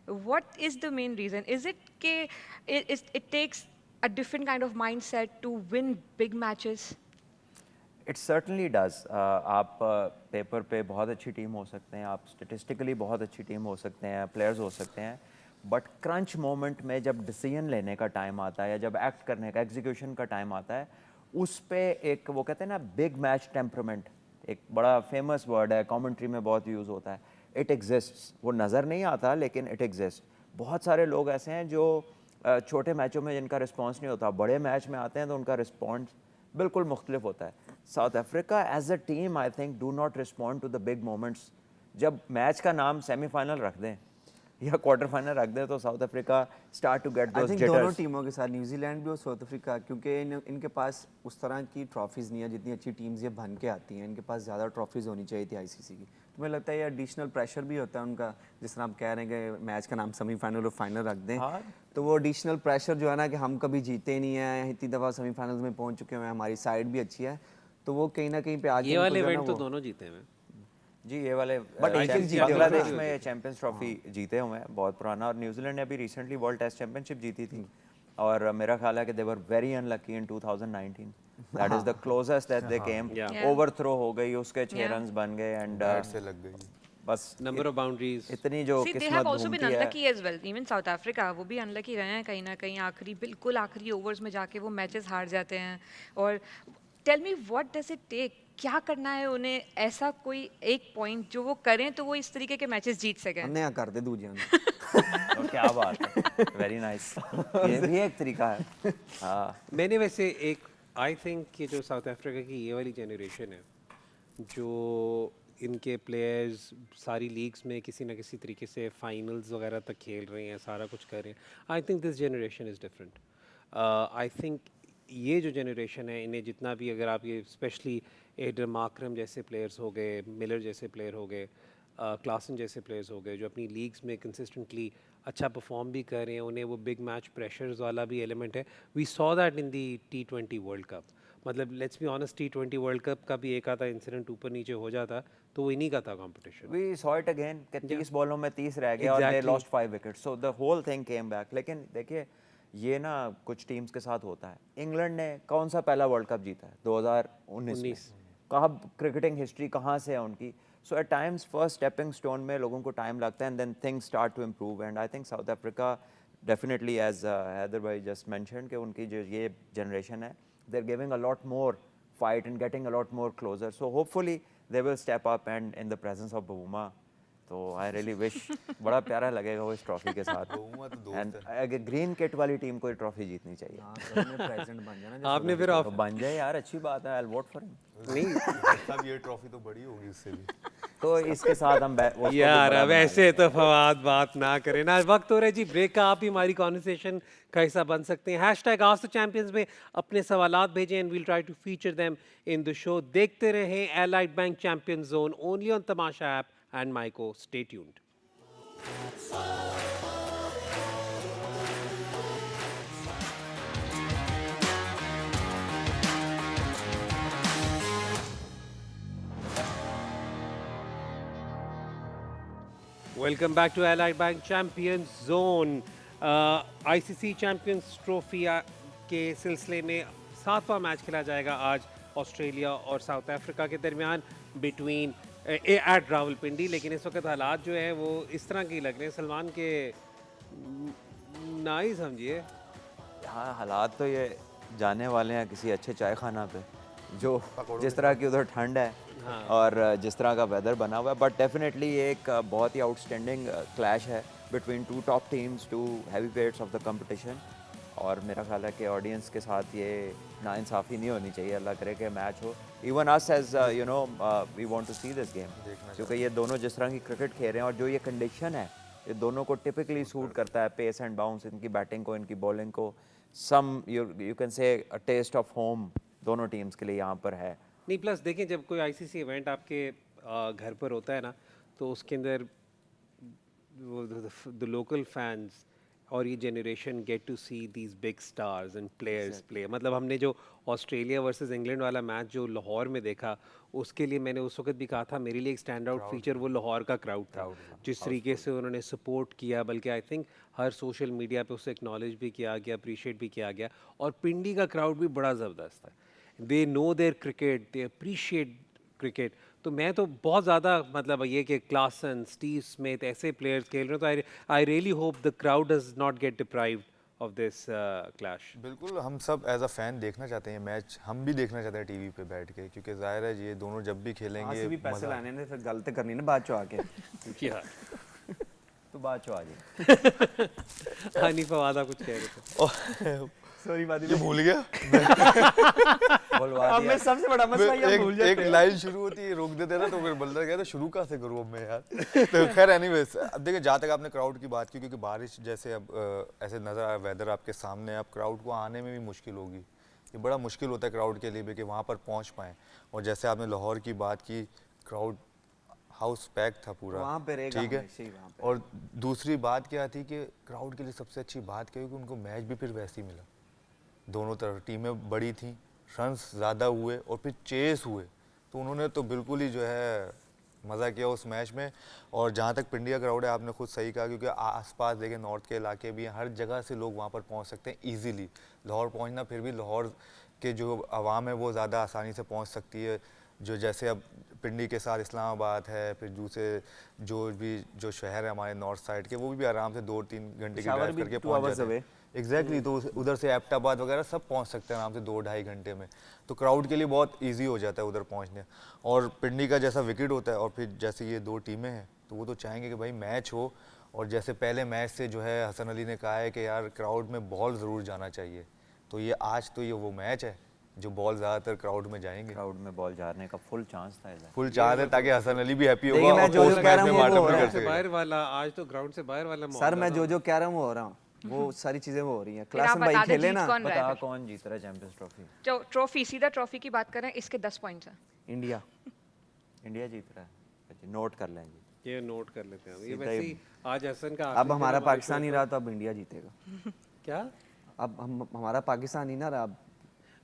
What is the main reason? Is it के it takes a different kind of mindset to win big matches? It certainly does. आप पेपर पे बहुत अच्छी टीम हो सकते हैं, आप स्टेटिस्टिकली बहुत अच्छी टीम हो सकते हैं, प्लेयर्स हो सकते हैं, बट क्रंच मोमेंट में जब डिसीजन लेने का टाइम आता है या जब एक्ट करने का, एग्जीक्यूशन का टाइम आता है, उस पे एक वो कहते हैं ना बिग मैच टेम्परामेंट, एक बड़ा फेमस वर्ड है, कमेंट्री में बहुत यूज़ होता है, इट एग्जिस्ट्स। वो नज़र नहीं आता लेकिन इट एग्जिस्ट। बहुत सारे लोग ऐसे हैं जो छोटे मैचों में जिनका रिस्पॉन्स नहीं होता, बड़े मैच में आते हैं तो उनका रिस्पॉन्स बिल्कुल मुख्तलिफ होता है। South Africa as a team I think do not respond to the big moments. जब मैच का नाम सेमीफाइनल रख दें या क्वार्टर फाइनल रख दें तो South Africa start to get I those think दोनों जिटर्स। टीमों के साथ, न्यूजीलैंड भी और साउथ अफ्रीका, क्योंकि इनके पास उस तरह की ट्रॉफीज़ नहीं है जितनी अच्छी टीम्स ये बन के आती हैं। इनके पास ज़्यादा ट्रॉफीज़ होनी चाहिए थी आईसीसी की। तो मुझे लगता है ये एडिशनल प्रेशर भी होता है उनका, जिस तरह आप कह रहे हैं कि मैच का नाम सेमीफाइनल और फाइनल रख दें, हाँ। तो वो एडिशनल प्रेशर जो है ना कि हम कभी जीते नहीं हैं, इतनी दफ़ा सेमीफाइनल्स में पहुँच चुके हैं, हमारी साइड भी अच्छी है, तो वो कहीं ना कहीं पे आगे ये इनको वाले जो है ना इवेंट तो वो- दोनों जीते हैं। जी ये वाले But एक एक जीते हुए बांग्लादेश हैं। में चैंपियंस ट्रॉफी जीते हुए हैं, बहुत पुराना, और न्यूजीलैंड ने अभी रिसेंटली वर्ल्ड टेस्ट चैंपियनशिप जीती थी, और मेरा ख्याल है कि they were very unlucky in 2019। That is the closest that they came. Yeah. Overthrow हो गई, उसके 6 Yeah. रन्स बन गए, एंड बैट से लग गई। बस नंबर ऑफ बाउंड्रीज। इतनी जो See, they किस्मत have also been घूमती है। unlucky as well. Even South Africa, वो भी अनलकी रहे हैं कहीं ना कहीं, बिल्कुल आखिरी ओवर्स में जाके वो मैचेस हार जाते हैं। और tell me what does it take, क्या करना है उन्हें, ऐसा कोई एक पॉइंट जो वो करें तो वो इस तरीके के मैचेस जीत सकें? हमने यहाँ कर दे दूजिया और क्या बात है, वेरी नाइस। ये भी एक तरीका है। हाँ, मैंने वैसे एक आई थिंक कि जो साउथ अफ्रीका की ये वाली जनरेशन है, जो इनके प्लेयर्स सारी लीग्स में किसी ना किसी तरीके से फाइनल्स वगैरह तक खेल रहे हैं, सारा कुछ कर रहे हैं, I think this generation is different. I think ये जो जनरेशन है, इन्हें जितना भी, अगर आप ये स्पेशली एडर मार्करम जैसे प्लेयर्स हो गए, मिलर जैसे प्लेयर हो गए, क्लासन जैसे प्लेयर्स हो गए, जो अपनी लीग्स में कंसिस्टेंटली अच्छा परफॉर्म भी कर रहे हैं, उन्हें वो बिग मैच प्रेशर्स वाला भी एलिमेंट है। We saw that in the T20 world cup. मतलब let's be honest, T20 world cup का भी एक आधा इंसिडेंट ऊपर नीचे हो जाता तो वो इन्हीं का था competition. we saw it again कि 30 बॉलों में 30 रह गए और they Exactly. lost 5 wickets, so the whole thing came back। लेकिन देखिए ये ना कुछ टीम्स के साथ होता है। इंग्लैंड ने कौन सा पहला वर्ल्ड कप जीता है? 2019 में। कहाँ क्रिकेटिंग हिस्ट्री कहाँ से है उनकी? So at times first stepping stone में लोगों को टाइम लगता है, and then things start to improve, and I think South Africa definitely, as Haider भाई जस्ट मेंशन्ड, कि उनकी जो ये जनरेशन है, they are giving a lot more fight and getting a lot more closer, so hopefully they will step up, and in the presence of Bavuma, तो I really wish बड़ा प्यारा लगेगा वो इस ट्रॉफी के साथ। Bavuma तो दोस्त एंड अगर ग्रीन किट वाली टीम को ये ट्रॉफी जीतनी चाहिए। हाँ, तो हमने प्रेसिडेंट बन जाना जैसे आपने फिर तो बन जाए यार, अच्छी बात है, I will vote for him. नहीं सब ये ट्रॉफी तो बड़ी होगी उससे भी। तो इसके साथ हम उसको भी यार, बड़ा अब बना ऐसे तो फवाद बात ना करें ना। वक्त हो रहा है जी ब्रेक का। आप भी हमारी कॉन्वर्सेशन का हिस्सा बन सकते हैं। हैशटैग आस्क द चैंपियंस में अपने सवालात भेजें, and we'll try to feature them in the show. देखते रहें Allied Bank champion zone, only on Tamasha app and Myco. Stay tuned. Welcome back to Allied Bank champions zone. ICC champions trophy के सिलसिले में 7वां मैच खेला जाएगा आज ऑस्ट्रेलिया और साउथ अफ्रीका के दरमियान बिटवीन एट रावलपिंडी, लेकिन इस वक्त हालात जो है वो इस तरह के लग रहे हैं सलमान के, ना ही समझिए। हाँ, हालात तो ये जाने वाले हैं किसी अच्छे चाय खाना पे, जो जिस तरह की उधर ठंड है और जिस तरह का वेदर बना हुआ है, बट डेफिनेटली ये एक बहुत ही आउटस्टैंडिंग क्लैश है between two top teams, two heavy weights of the competition. और मेरा ख्याल है कि ऑडियंस के साथ ये नाइंसाफ़ी नहीं होनी चाहिए। अल्लाह करे कि मैच हो। Even us as you know we want to see this game, क्योंकि ये दोनों जिस तरह की क्रिकेट खेल रहे हैं और जो ये कंडीशन है, ये दोनों को टिपिकली सूट करता है, पेस एंड बाउंस, इनकी बैटिंग को, इनकी बॉलिंग को। Some you can say a taste of home दोनों टीम्स के लिए यहाँ पर है। नहीं, प्लस देखें जब कोई आईसीसी इवेंट आपके घर पर होता है ना, तो उसके अंदर द लोकल फैंस और ये generation get to see these big stars and players play. मतलब हमने जो ऑस्ट्रेलिया वर्सेस इंग्लैंड वाला मैच जो लाहौर में देखा, उसके लिए मैंने उस वक्त भी कहा था मेरे लिए एक स्टैंड आउट फीचर वो लाहौर का क्राउड था। जिस तरीके से उन्होंने सपोर्ट किया, बल्कि आई थिंक हर सोशल मीडिया पे उसे एक्नॉलेज भी किया गया, अप्रिशिएट भी किया गया। और पिंडी का क्राउड भी बड़ा ज़बरदस्त है। They know their cricket, they appreciate cricket. तो मैं तो बहुत ज़्यादा मतलब ये कि क्लासन, स्टीव स्मिथ ऐसे प्लेयर्स खेल रहे हैं, तो I really hope the crowd does not get deprived of this clash. बिल्कुल, हम सब एज अ फैन देखना चाहते हैं मैच, हम भी देखना चाहते हैं टीवी पे बैठ के, क्योंकि जाहिर है ये दोनों जब भी खेलेंगे भी पैसे लाने ने फिर गलत करनी ना बाद चो आके। क्या तो बाद चो आ जाए। हनीफ वादा कुछ कह रहे थे। सॉरी बात ये भूल गया। बोलवा अब दिया। मैं सबसे बड़ा मसला ये भूल जाते एक लाइन शुरू होती है, रोक देते हैं ना, तो फिर बंदा कहता है शुरू कहाँ से करूँ अब मैं यार। तो खैर एनीवेज, अब देखिए जहाँ तक आपने क्राउड की बात की, क्योंकि बारिश जैसे अब ऐसे नज़र आया वेदर आपके सामने है, अब क्राउड को आने में भी मुश्किल होगी। ये बड़ा मुश्किल होता है क्राउड के लिए भी कि वहाँ पर पहुँच पाएँ। और जैसे आपने लाहौर की बात की, क्राउड हाउस पैक था पूरा, वहाँ पे रहेगा ठीक है। हमेशा ही वहाँ पे। और दूसरी बात क्या थी कि क्राउड के लिए सबसे अच्छी बात क्या हुई कि उनको मैच भी फिर वैसे ही मिला। दोनों तरफ टीमें बड़ी थीं, रन्स ज़्यादा हुए और फिर चेस हुए, तो उन्होंने तो बिल्कुल ही जो है मज़ा किया उस मैच में। और जहाँ तक पिंडी का क्राउड है, आपने खुद सही कहा, क्योंकि आसपास देखें नॉर्थ के इलाके भी हैं, हर जगह से लोग वहाँ पर पहुँच सकते हैं ईजीली। लाहौर पहुँचना फिर भी लाहौर के जो आवाम है वो ज़्यादा आसानी से पहुँच सकती है। जो जैसे अब पिंडी के साथ इस्लामाबाद है, फिर दूसरे जो शहर है हमारे नॉर्थ साइड के, वो भी आराम से 2-3 घंटे की ड्राइव करके पहुँच जाते हैं। एग्जैक्टली, तो उधर से एबटाबाद वगैरह सब पहुंच सकते हैं आराम से 2-2.5 घंटे में। तो क्राउड के लिए बहुत इजी हो जाता है उधर पहुंचने। और पिंडी का जैसा विकेट होता है और फिर जैसे ये दो टीमें हैं, तो वो तो चाहेंगे कि भाई मैच हो। और जैसे पहले मैच से जो है हसन अली ने कहा है कि यार क्राउड में बॉल ज़रूर जाना चाहिए, तो ये आज तो ये वो मैच है जो बॉल ज़्यादातर क्राउड में जाएंगे। क्राउड में बॉल जाने का फुल चांस था इधर। फुल चांस है ताकि हसन अली भी हैप्पी देखिए, होगा मैं और जो पोस्ट कह मैच रहा में हूँ वो मार्टम हो भी रहा कर है। से सकेगा। बाहर वाला, आज तो ग्राउंड से बाहर वाला सर मैं मामला जो कह रहा हूँ वो हो रहा हूँ, वो सारी चीजें वो हो रही हैं। फिर आप क्लासन भाई बता दें खेले जीत ना, कौन रहा बता है फिर? कौन जीत रहा है चैंपियंस ट्रॉफी? जो ट्रॉफी, सीधा ट्रॉफी की बात करें, इसके 10 पॉइंट्स हैं। इंडिया। इंडिया जीत रहा है। अच्छा, नोट कर लें जी। ये नोट कर लेते हैं। ये सीधा वैसे ही- ही आज हसन का अब आखिरी हमारा दिन हमारे पाकिस्तान ही शो रहा तो अब इंडिया जीतेगा। का- क्या? अब हम हमारा पाकिस्तान ही ना रहा अब।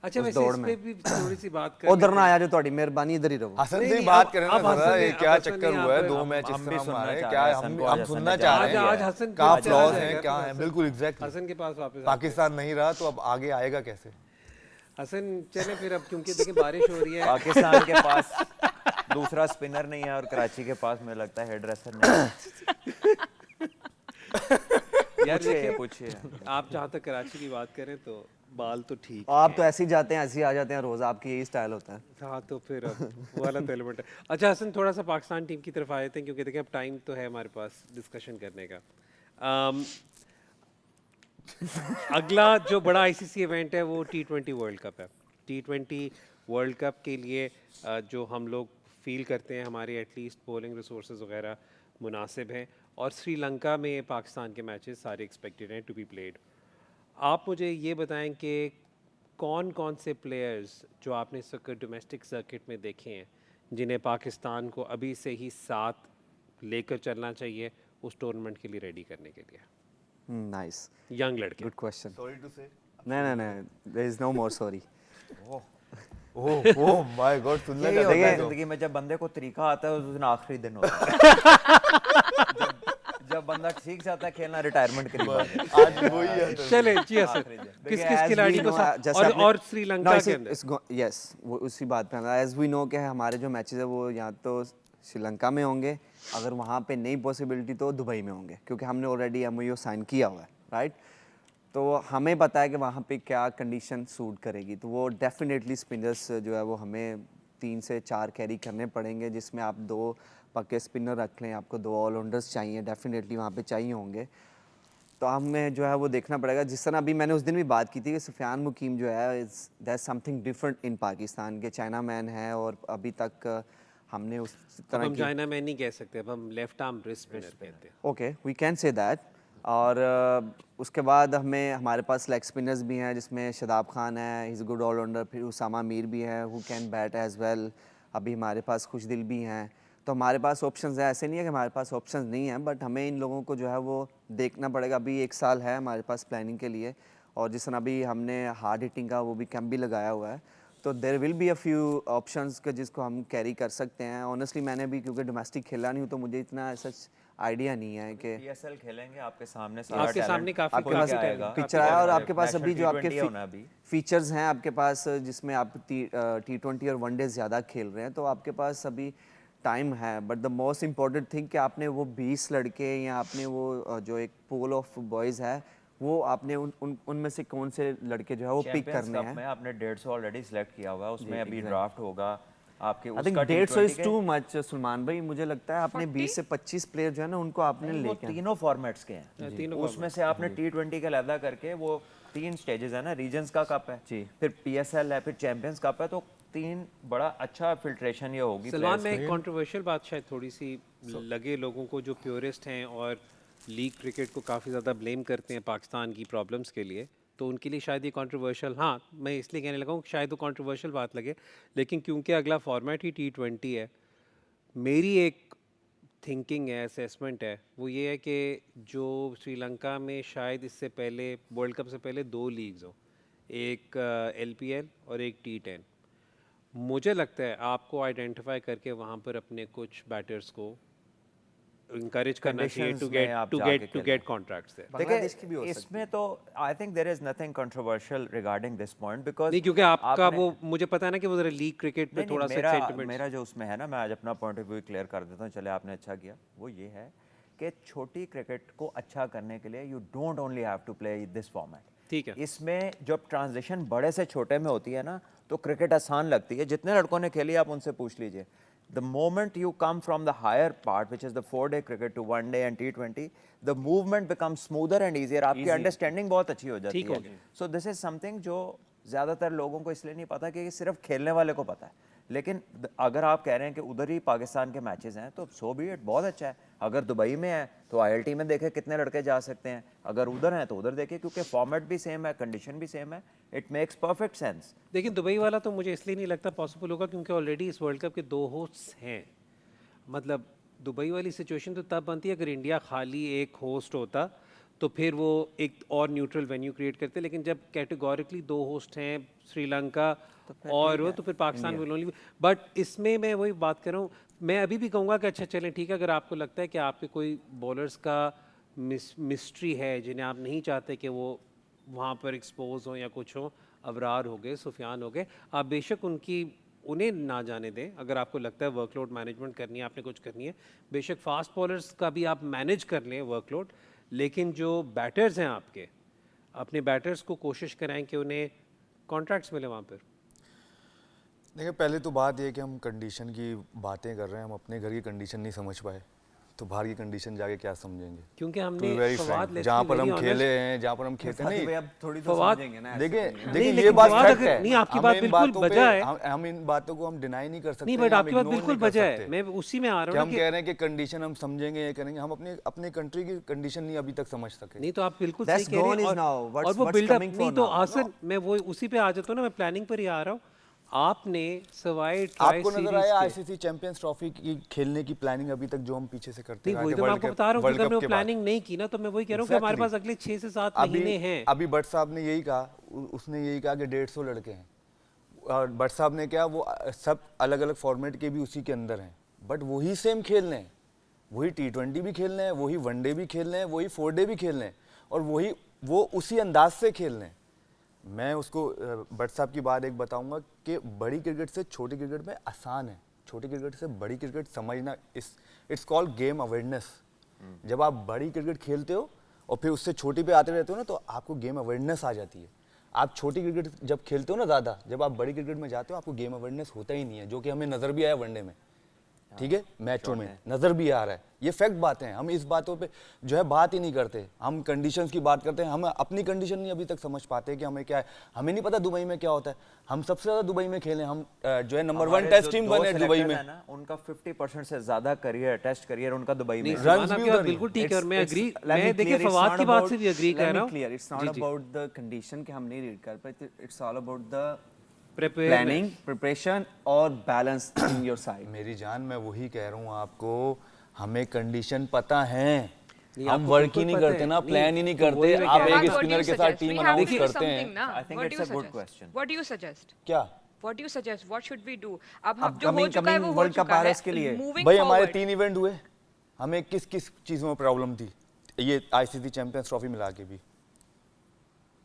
अच्छा, उस वैसे दौड़ इस में। पे भी थोड़ी सी बात कर उधर लेते ना हैं। आया जो थोड़ी मेहरबानी, इधर ही रहो। हसन नहीं, से ही नहीं, बात अब- करें ना अब जरा, हसन ये ने- क्या अब हसन चक्कर ने हुआ है, यहाँ 2 पे- मैच इस हम भी तरह सुनना हमारे, चाह क्या रहे हैं हम हसन को, हम आज सुनना हसन चाह ने रहे हैं आज ये। हसन कहाँ फिर चला फ्लॉज जाएगा, हैं, क्या तो हैं, हसन- बिल्कुल एग्जैक्टली। हसन के पास वापस पाकिस्तान नहीं रहा तो अब आगे आएगा कैसे? हसन चले फिर अब, क्योंकि देखिए बारिश हो रही है। पाकिस्तान के पास दूसरा स्पिनर नहीं है और कराची के पास मुझे लगता है हेड ड्रेसर नहीं है। यार पूछिए देखिए, पूछिए। आप जहाँ तक कराची की बात करें तो बाल तो ठीक आप तो ऐसे ही जाते हैं, ऐसे ही आ जाते हैं रोज, आपकी यही स्टाइल होता है। हाँ, तो फिर अब वो वाला तो एलिमेंट है। अच्छा हसन, थोड़ा सा पाकिस्तान टीम की तरफ आए थे, क्योंकि देखिए अब टाइम तो है हमारे पास डिस्कशन करने का। अगला जो बड़ा आईसीसी इवेंट है वो T20 वर्ल्ड कप है। T20 वर्ल्ड कप के लिए जो हम लोग फील करते हैं, हमारे एटलीस्ट बॉलिंग रिसोर्सेज वगैरह मुनासिब हैं, और श्रीलंका में पाकिस्तान के मैचेस सारे एक्सपेक्टेड हैं टू बी प्लेड। आप मुझे ये बताएं कि कौन कौन से प्लेयर्स जो आपने इस वक्त डोमेस्टिक सर्किट में देखे हैं जिन्हें पाकिस्तान को अभी से ही साथ लेकर चलना चाहिए उस टूर्नामेंट के लिए रेडी करने के लिए? नाइस, यंग लड़के। Good question. Sorry to say, नहीं, there is no more sorry. Oh my God, सुनना यही चाहते होता है हैं तो। जिंदगी में, जब बंदे को तरीका आता है उस दिन आखिरी दिन होता है। जब बंदा सीख जाता है खेलना, रिटायरमेंट के लिए। आज वही है तो। चले जी हसन, आखिरी दिन। किस किस खिलाड़ी को और श्रीलंका के अंदर? यस, वो उसी बात पे एज वी नो कि हमारे जो मैचेस है वो यहाँ तो श्रीलंका में होंगे, अगर वहाँ पे नहीं पॉसिबिलिटी तो दुबई में होंगे, क्योंकि हमने ऑलरेडी MOU साइन किया हुआ है, राइट। तो हमें पता है कि वहाँ पे क्या कंडीशन सूट करेगी, तो वो डेफिनेटली स्पिनर्स जो है वो हमें 3 से 4 कैरी करने पड़ेंगे, जिसमें आप 2 पक्के स्पिनर रख लें, आपको 2 ऑलराउंडर्स चाहिए, डेफिनेटली वहाँ पे चाहिए होंगे। तो हमें जो है वो देखना पड़ेगा। जिस तरह अभी मैंने उस दिन भी बात की थी कि सुफियान मुकीम जो है is that something different in Pakistan के, चाइना मैन है और अभी तक हमने उस अब तरह हम की चाइना में नहीं कह सकते, अब हम लेफ्ट आर्म रिस्ट स्पिनर कहते हैं। Okay we can say that. और उसके बाद हमारे पास लेग स्पिनर्स भी हैं, जिसमें शादाब खान है, ही इज़ गुड ऑलराउंडर, फिर उसामा मीर भी है who can bat as well. अभी हमारे पास खुशदिल भी हैं, तो हमारे पास ऑप्शंस हैं। ऐसे नहीं है कि हमारे पास ऑप्शंस नहीं हैं, बट हमें इन लोगों को जो है वो देखना पड़ेगा। अभी 1 साल है हमारे पास प्लानिंग के लिए, और जिस तरह अभी हमने हार्ड हिटिंग का वो भी कैंप भी लगाया हुआ है, तो there will be a few options के जिसको हम कैरी कर सकते हैं। ऑनेस्टली मैंने भी क्योंकि डोमेस्टिक खेला नहीं हूँ, तो मुझे इतना सच आइडिया नहीं है कि PSL खेलेंगे आपके सामने आपके सामने काफी आपके पास आएगा पिक्चर आया, और आपके पास नेशनल अभी जो आपके T20 होना अभी। फीचर्स हैं आपके पास, जिसमें आप T20 और वनडे ज़्यादा खेल रहे हैं, तो आपके पास अभी टाइम है। But the most important thing कि आपने वो 20 लड़के या आपने वो जो एक पूल ऑफ बॉयज़ है, वो आपने उनमें से कौन से लड़के जो है वो पिक चैंपियंस करने कप हैं। में आपने 150 ऑलरेडी सिलेक्ट किया हुआ है, उसमें अभी ड्राफ्ट होगा आपके आई थिंक उसका 150 T20 is too much Salman भाई, मुझे लगता है आपने 20 से 25 प्लेयर जो है ना उनको आपने नहीं, वो लेके तीनों फॉर्मेट्स के हैं तीनों उसमें से आपने T20 का लैदा करके, वो 3 स्टेजेस है ना, रीजन्स का कप है, फिर PSL है, फिर चैंपियंस कप है, तो 3 बड़ा अच्छा फिल्ट्रेशन ये होगी। सलमान में एक कंट्रोवर्शियल बात शायद थोड़ी सी लगे लोगों को, जो प्योरिस्ट हैं और लीग क्रिकेट को काफ़ी ज़्यादा ब्लेम करते हैं पाकिस्तान की प्रॉब्लम्स के लिए, तो उनके लिए शायद ये कंट्रोवर्शियल, हाँ मैं इसलिए कहने लगा हूँ शायद वो कंट्रोवर्शियल बात लगे, लेकिन क्योंकि अगला फॉर्मेट ही T20 है, मेरी एक थिंकिंग है, असेसमेंट है, वो ये है कि जो श्रीलंका में शायद इससे पहले वर्ल्ड कप से पहले 2 लीग्स हो, एक LPL और एक T10, मुझे लगता है आपको आइडेंटिफाई करके वहाँ पर अपने कुछ बैटर्स को इंकरेज करना चाहिए to get contracts there. Bangladesh की भी हो देखिए इसमें तो I think there is nothing controversial regarding this point, because नहीं, क्योंकि आपका वो मुझे पता है ना कि वो जरा लीग क्रिकेट पे थोड़ा सा सेंटिमेंट। मेरा जो उसमें है ना, मैं आज अपना पॉइंट ऑफ व्यू क्लियर कर देता हूँ, चले आपने अच्छा किया। वो ये है कि छोटी क्रिकेट को अच्छा करने के लिए you don't only have to play this format. ठीक है, इसमें जब ट्रांजिशन बड़े से छोटे में होती है ना, तो क्रिकेट आसान लगती है। जितने लड़कों ने खेली आप उनसे पूछ लीजिए, the moment you come from the higher part, which is the 4-day cricket to 1-day and T20, the movement becomes smoother and easier. आपकी अंडरस्टैंडिंग बहुत अच्छी हो जाती है। So this is something जो ज़्यादातर लोगों को इसलिए नहीं पता कि सिर्फ खेलने वाले को पता है, लेकिन अगर आप कह रहे हैं कि उधर ही पाकिस्तान के मैचेस हैं, तो सो बी इट, बहुत अच्छा है। अगर दुबई में है तो ILT में देखें कितने लड़के जा सकते हैं, अगर उधर हैं तो उधर देखें, क्योंकि फॉर्मेट भी सेम है, कंडीशन भी सेम है, इट मेक्स परफेक्ट सेंस। लेकिन दुबई वाला तो मुझे इसलिए नहीं लगता पॉसिबल होगा क्योंकि ऑलरेडी इस वर्ल्ड कप के 2 होस्ट्स हैं। मतलब दुबई वाली सिचुएशन तो तब बनती है अगर इंडिया खाली एक होस्ट होता, तो फिर वो एक और न्यूट्रल वेन्यू क्रिएट करते, लेकिन जब कैटेगोरिकली 2 होस्ट हैं श्रीलंका और वो, तो फिर पाकिस्तान विल ओनली। बट इसमें मैं वही बात कर रहा हूँ, मैं अभी भी कहूँगा कि अच्छा चलें ठीक है, अगर आपको लगता है कि आपके कोई बॉलर्स का मिस्ट्री है जिन्हें आप नहीं चाहते कि वो वहाँ पर एक्सपोज हो या कुछ हो, अबरार हो गए, सुफियान हो गए, आप बेशक उन्हें ना जाने दें। अगर आपको लगता है वर्कलोड मैनेजमेंट करनी है, आपने कुछ करनी है, बेशक फास्ट बॉलर्स का भी आप मैनेज कर लें वर्कलोड, लेकिन जो बैटर्स हैं आपके, अपने बैटर्स को कोशिश कराएं कि उन्हें कॉन्ट्रैक्ट्स मिले वहाँ पर। देखिए पहले तो बात ये है कि हम कंडीशन की बातें कर रहे हैं, हम अपने घर की कंडीशन नहीं समझ पाए, तो बाहर की कंडीशन जाके क्या समझेंगे। क्योंकि To हमने be very Fawad frank, Leslie जहाँ पर very हम honest- खेले हैं, जहाँ पर हम खेलते नहीं, भाई अब थोड़ी तो फवाद- समझेंगे ना। देखिए नहीं, देखिए ये लेकिन बात फवाद फैक्ट अगर- है। नहीं, आपकी हम बात इन बिल्कुल बातों पे- बजा है। हम इन बातों को हम डिनाई नहीं कर सकते, नहीं, या बट हम आपकी बात ignore बिल्कुल नहीं कर बजा है, सकते। मैं उसी में आ कि रहा हम हूँ कह रहे हैं कि कंडीशन हम समझेंगे, ये करेंगे, हम अपने कंट्री की कंडीशन नहीं अभी तक समझ सके। नहीं, तो आप बिल्कुल That's सही कह रहे gone हैं। is now. और What's- वो what's बिल्डअप coming for नहीं, तो now? आसन मैं वो उसी पे आ जाता हूँ ना, मैं प्लानिंग पर ही आ रहा हूँ। आपने सवाई ट्राई आपको नजर सीरीज आया के- ICC चैंपियंस ट्रॉफी की खेलने की प्लानिंग अभी तक जो हम पीछे से करते नहीं, रहे वही थे तो मैं वर्ल्ड आपको कप बता रहा हूँ, क्योंकि हमने वो के बाद। प्लानिंग नहीं की ना, तो मैं वही कह रहा हूँ कि हमारे पास अगले 6 से 7 महीने हैं। अभी भट्ट साहब ने यही कहा, उसने यही कहा कि 150 लड़के हैं, और भट्ट साहब ने क्या, वो सब अलग अलग फॉर्मेट के भी उसी के अंदर हैं, बट वही सेम खेलने हैं, वही T20 भी खेलने हैं, वही वनडे भी खेलने हैं, वही 4-डे भी खेलने हैं, और वो उसी अंदाज से खेलने हैं। मैं उसको भट्ट साहब की बात एक बताऊंगा कि बड़ी क्रिकेट से छोटी क्रिकेट में आसान है, छोटी क्रिकेट से बड़ी क्रिकेट समझना, इट्स कॉल्ड गेम अवेयरनेस। जब आप बड़ी क्रिकेट खेलते हो और फिर उससे छोटी पे आते रहते हो ना, तो आपको गेम अवेयरनेस आ जाती है। आप छोटी क्रिकेट जब खेलते हो ना ज़्यादा, जब आप बड़ी क्रिकेट में जाते हो आपको गेम अवेयरनेस होता ही नहीं है, जो कि हमें नज़र भी आया वनडे में, ठीक है, मैचों में नज़र भी आ रहा है। ये फैक्ट बातें हैं, हम इस बातों पे जो है बात ही नहीं करते। हम कंडीशंस की बात करते हैं, हम अपनी कंडीशन नहीं अभी तक समझ पाते कि हमें क्या है। हमें नहीं पता दुबई में क्या होता है। हम सबसे ज़्यादा दुबई में खेले, हम जो है नंबर 1 टेस्ट टीम बने दुबई में ना, उनका 50% से ज्यादा करियर, टेस्ट करियर उनका दुबई में नहीं, है। सुभान runs भी आपकी बात उधर ही बिल्कुल ठीक है और मैं It's- एग्री, let me मैं देखिए clear, it's फवाद not की बात about- से भी एग्री let कर me रहा हूँ। clear, it's not ji, ji. about the condition कि हम नहीं रीड कर पाए, it's all about the Preparedness. planning, preparation और balance in your side. मेरी जान, मैं वही कह रहा हूँ आपको, हमें कंडीशन पता है। नहीं, हम आपको वर्क बिल्कुल ही नहीं पता करते है। ना, नहीं, प्लान ही नहीं तो वही करते। मैं आप कह रहा एक हूँ। स्पिनर के साथ टीम अनाउंस करते हैं। I think it's a good question. What do you suggest? क्या What do you suggest? What should we do? अब जो हो Upcoming- चुका है वो coming हो World Cup चुका आ रहा है है। उसके लिए। Moving भाई हमारे forward. 3 इवेंट हुए, हमें किस किस चीज़ों में प्रॉब्लम थी? ये आईसीसी चैंपियंस ट्रॉफी मिला के भी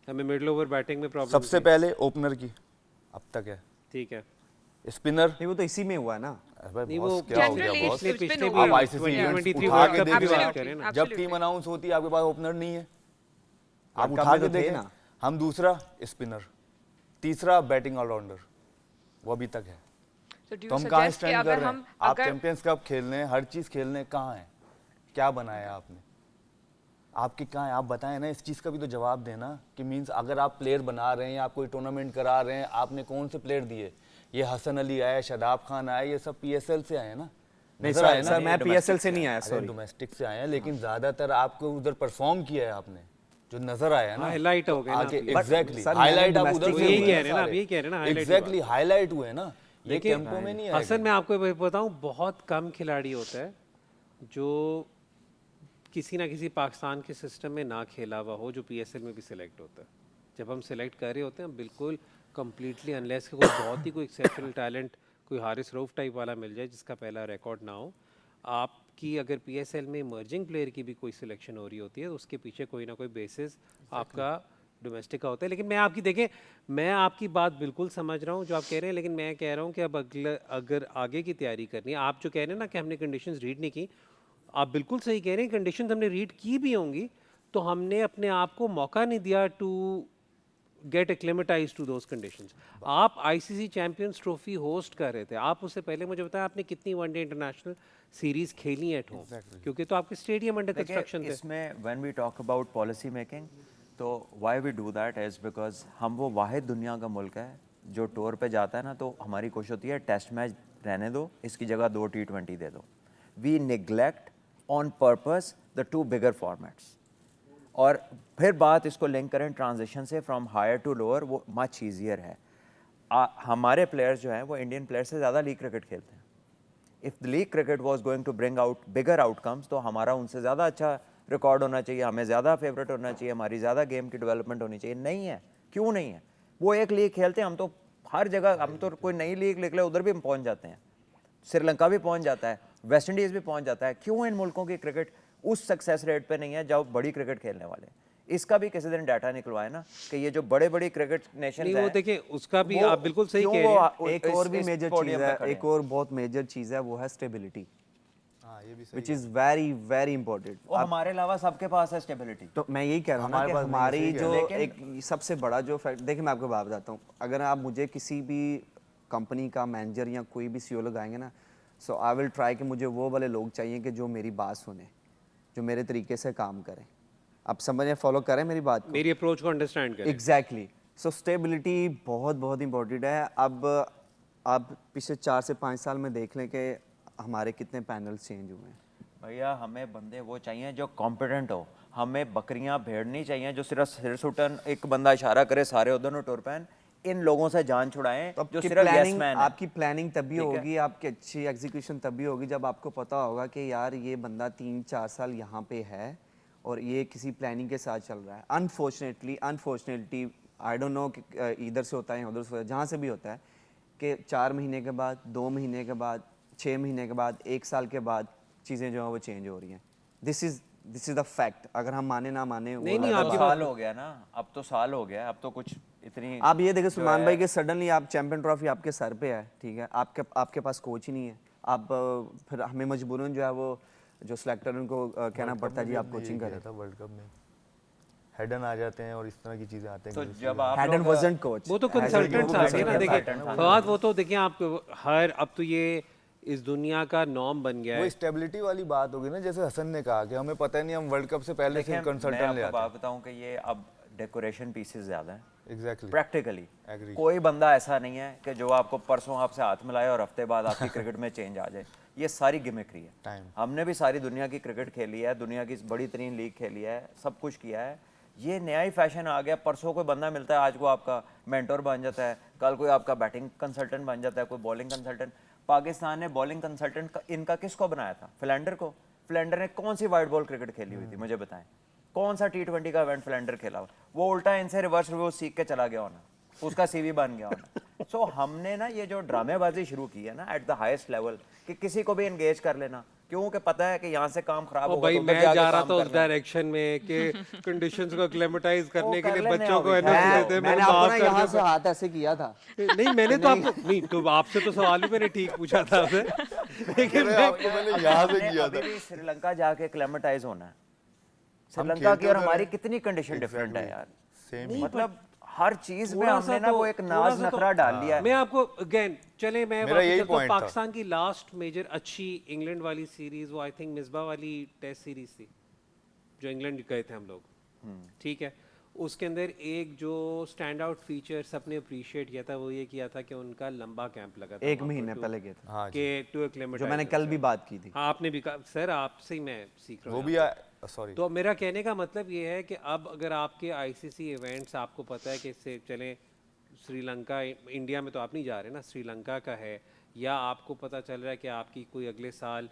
हमें मिडिल ओवर बैटिंग में प्रॉब्लम सबसे पहले ओपनर की, अब तक है ठीक है। स्पिनर। नहीं वो तो इसी में हुआ है ना। अरे नहीं, बॉस, वो क्या हो गया Generally, बॉस? it's been पिछले over. आप आईसीसी Yeah. इवेंट्स 2023 उठा वर्ल्ड के कप की देखिए बात ना, करें ना। जब Absolutely. टीम अनाउंस होती है आपके पास ओपनर नहीं है, आप वर्ल्ड कप उठा में के तो थे देखें। ना। हम दूसरा स्पिनर, तीसरा बैटिंग ऑलराउंडर, वो अभी तक है। So do तो you हम कहाँ suggest कि स्टैंड कर अगर रहे हम हैं? आप अगर चैंपियंस कप खेलने, हर चीज़ खेलने कहाँ हैं? क्या बनाया आपने? आपके कहाँ है? आप बताएं ना, इस चीज़ का भी तो जवाब देना कि मींस अगर आप प्लेयर बना रहे हैं, आप कोई टूर्नामेंट करा रहे हैं, आपने कौन से प्लेयर दिए? ये हसन अली आया, शादाब खान आया, ये सब पीएसएल से आए हैं ना। नहीं नजर आए सर, ना? सर मैं पीएसएल से नहीं आया, अरे सॉरी। डोमेस्टिक से आए हैं, लेकिन ज्यादातर आपको उधर परफॉर्म किया है आपने, जो नजर आया है ना, Highlight हो गए ना आगे आपके। एग्जैक्टली सर, मैंने हाईलाइट आप उधर domestic से में यही हुए कह हैं रहे हैं ना, सारे। आप यही कह रहे हैं ना, highlight की एग्जैक्टली हाईलाइट हुए ना, ये देखिए, टेम्पो में नहीं आएगा। हसन मैं आपको बताऊं, बहुत कम खिलाड़ी होता है जो किसी ना किसी पाकिस्तान के सिस्टम में ना खेला हुआ हो, जो पीएसएल में भी सिलेक्ट होता है। जब हम सिलेक्ट कर रहे होते हैं, हम बिल्कुल कंप्लीटली, अनलेस कि कोई बहुत ही कोई एक्सेप्शनल टैलेंट, कोई हारिस रऊफ टाइप वाला मिल जाए जिसका पहला रिकॉर्ड ना हो, आपकी अगर पीएसएल में इमर्जिंग प्लेयर की भी कोई सिलेक्शन हो रही होती है तो उसके पीछे कोई ना कोई बेसिस आपका डोमेस्टिक का होता है। लेकिन मैं आपकी देखें, मैं आपकी बात बिल्कुल समझ रहा हूँ जो आप कह रहे हैं, लेकिन मैं कह रहा हूँ कि अब अगर आगे की तैयारी करनी है, आप जो कह रहे हैं ना कि हमने कंडीशंस रीड नहीं की, आप बिल्कुल सही कह रहे हैं, कंडीशंस हमने रीड की भी होंगी तो हमने अपने आप को मौका नहीं दिया to get acclimatize to those conditions. आप आईसीसी चैंपियंस ट्रॉफी होस्ट कर रहे थे, आप उससे पहले मुझे बताया आपने कितनी वनडे इंटरनेशनल सीरीज खेली एट होम, क्योंकि तो आपके स्टेडियम अंडर कंस्ट्रक्शन थे। इसमें when we talk about policy making, तो why we do that is because हम वो वाहिद दुनिया का मुल्क है जो टूर पे जाता है ना, तो हमारी कोशिश होती है टेस्ट मैच रहने दो, इसकी जगह 2 T20 दे दो। We neglect on purpose the 2 bigger formats. और फिर बात इसको लिंक करें ट्रांजिशन से फ्रॉम हायर टू लोअर, वो मच ईजियर है। हमारे प्लेयर्स जो हैं वो इंडियन प्लेयर्स से ज़्यादा लीग क्रिकेट खेलते हैं। If the league cricket was going to bring out bigger outcomes, तो हमारा उनसे ज़्यादा अच्छा रिकॉर्ड होना चाहिए, हमें ज़्यादा फेवरेट होना चाहिए, हमारी ज़्यादा गेम की डेवलपमेंट होनी चाहिए। नहीं है, क्यों नहीं है? वो एक लीग खेलते हैं, हम तो हर जगह, हम तो कोई नई लीग निकले उधर भी हम पहुँच जाते हैं, श्रीलंका भी पहुँच जाता है, वेस्ट इंडीज़ भी पहुँच जाता है। क्यों इन मुल्कों की क्रिकेट उस सक्सेस रेट पे नहीं है जब बड़ी क्रिकेट खेलने वाले? इसका भी किसी दिन डाटा निकलवाए ना कि ये जो बड़े बड़ी क्रिकेट नेशन नहीं, हैं, वो देखिए, उसका भी वो आप बिल्कुल सही क्यों कह रहे वो हैं। एक और भी इस मेजर podium चीज़ पे है, खड़े एक हैं। और बहुत मेजर चीज़ है, वो है स्टेबिलिटी, हाँ, ये भी सही which is very very important. वो हमारे अलावा सबके पास है स्टेबिलिटी। तो मैं यही कह रहा हूँ ना हमारे कि पास नहीं है, हमारी सही कह जो रहे हैं। एक सबसे बड़ा जो फैक्ट, देखिए मैं आपको बात बताता हूँ, अगर आप मुझे किसी भी कंपनी का मैनेजर या कोई भी सीईओ लगाएंगे ना, सो आई विल ट्राई कि मुझे वो वाले लोग चाहिए कि जो मेरी बात सुने, जो मेरे तरीके से काम करें। आप समझ फॉलो करें मेरी बात को? मेरी अप्रोच को अंडरस्टैंड करें। एग्जैक्टली। सो स्टेबिलिटी बहुत बहुत इंपॉर्टेंट है। अब आप पिछले 4 से 5 साल में देख लें कि हमारे कितने पैनल्स चेंज हुए हैं। भैया हमें बंदे वो चाहिए जो कॉम्पिटेंट हो, हमें बकरियां भेड़ नहीं चाहिए जो सिर्फ सिर सुटन, एक बंदा इशारा करे सारे उधर नो टोर पैन। इन लोगों से जान छुड़ाएं तो जो आपकी सिर्फ यस प्लानिंग, मैन है। आपकी प्लानिंग तभी ठीक है। होगी, आपकी अच्छी एग्जीक्यूशन तभी होगी जब आपको पता होगा कि यार ये बंदा 3-4 साल यहाँ पे है और ये किसी प्लानिंग के साथ चल रहा है। अनफॉर्चुनेटली आई डोंट नो कि इधर से होता है या उधर से होता है, जहाँ से भी होता है कि 4 महीने के बाद, 2 महीने के बाद, 6 महीने के बाद, 1 साल के बाद चीज़ें जो हैं वो चेंज हो रही हैं। This is the fact. अगर हम माने ना माने, वो नहीं, अब आपकी तो बात- साल हो गया ना, अब तो साल हो गया, अब तो कुछ इतनी आप ये देखें सुलेमान भाई के सडनली आप चैंपियन ट्रॉफी आपके सर पे है, ठीक है, आपके पास कोच ही नहीं है, आप फिर हमें मजबूरन जो है वो जो सिलेक्टर उनको कहना पड़ता है जी आप कोचिंग करें। था वर्ल्ड कप में हेडन आ जाते हैं और इस तरह की चीज़ें आते हैं तो कि जब आप हेडन लोग वाजंट कोच, वो तो कंसल्टेंट्स आते हैं ना, देखिए फवाद, वो तो देखिए आप हर, अब तो ये इस दुनिया का नॉर्म बन गया वो है। स्टेबिलिटी वाली बात होगी ना, जैसे हसन ने कहा कि हमें पता नहीं, हम वर्ल्ड कप से पहले देखिए, सिर्फ मैं कंसल्टेंट ले आपको आते बात बताऊं कि ये अब डेकोरेशन पीसेस ज़्यादा हैं हैं। Exactly practically. Agree. कोई बंदा ऐसा नहीं है कि जो आपको परसों आपसे हाथ मिलाए और हफ्ते बाद आपकी क्रिकेट में चेंज आ जाए। ये सारी गिमिक्री है। Time. हमने भी सारी दुनिया की क्रिकेट खेली है, दुनिया की बड़ी तरीन लीग खेली है, सब कुछ किया है। ये नया ही फैशन आ गया, परसों कोई बंदा मिलता है, आज को आपका मेंटोर बन जाता है, कल कोई आपका बैटिंग कंसल्टेंट बन जाता है, कोई बॉलिंग कंसल्टेंट। पाकिस्तान ने बॉलिंग कंसल्टेंट इनका किसको बनाया था? फिलेंडर को। फिलेंडर ने कौन सी वाइट बॉल क्रिकेट खेली हुई थी, मुझे बताएं। कौन सा T20 का इवेंट फिलेंडर खेला हुआ? वो उल्टा इनसे रिवर्स रिव्यू सीख के चला गया होना, उसका सीवी बन गया होना। सो हमने ना ये जो ड्रामेबाजी शुरू की है ना एट द हाईएस्ट लेवल, कि किसी को भी एंगेज कर लेना, क्योंकि पता है कि यहाँ से काम खराब ओ होगा भाई, तो उधर मैं जाके जा रहा काम था उस करना है। डायरेक्शन में कि कंडीशंस को एक्लेमेटाइज करने के कर लिए लेने बच्चों को अभी। एनर्जी देते हैं, मैंने मेरे आपको माफ ना कर यहाँ दो। से हाथ ऐसे किया था। नहीं, मैंने तो आपको नहीं, तो आपसे तो सवाल भी मैंने ठीक पूछा था आपसे, लेकिन मैं आपको मैंने यहाँ से हमने किया अभी था। भी श्रीलंका जाके एक्लेमेटाइज होना है। हम श्रीलंका की खेलते और उधर हमारी हैं। कितनी कंडीशन डिफरेंट है यार। सेम नहीं, मतलब हर चीज में थोड़ा सा हमने ना तो- वो एक थोड़ा नाज सा तो- नखरा डाल लिया है। मैं आपको अगेन चले, मैं मेरा वापस यही चलता हूँ। point था। पाकिस्तान की लास्ट मेजर अच्छी इंग्लैंड वाली सीरीज, वो आई थिंक मिसबा वाली टेस्ट सीरीज थी जो इंग्लैंड गए थे हम लोग, ठीक है। उसके अंदर एक जो स्टैंड आउट फीचर सबने अप्रिशिएट किया था वो ये किया था कि उनका लंबा कैंप लगा था एक वहाँ पर महीने to- पहले गए थे, हाँ जी, के टू एक्लेमेटाइज, जो मैंने कल भी बात की थी। हाँ, आपने भी कहा सर, आपसे ही मैं सीख रहा वो हूँ भी यहाँ पे। सॉरी तो मेरा कहने का मतलब ये है कि अब अगर आपके आईसीसी इवेंट्स, आपको पता है कि इससे चलें श्रीलंका, इंडिया में तो आप नहीं जा रहे ना, श्रीलंका का है, या आपको पता चल रहा है कि आपकी कोई अगले साल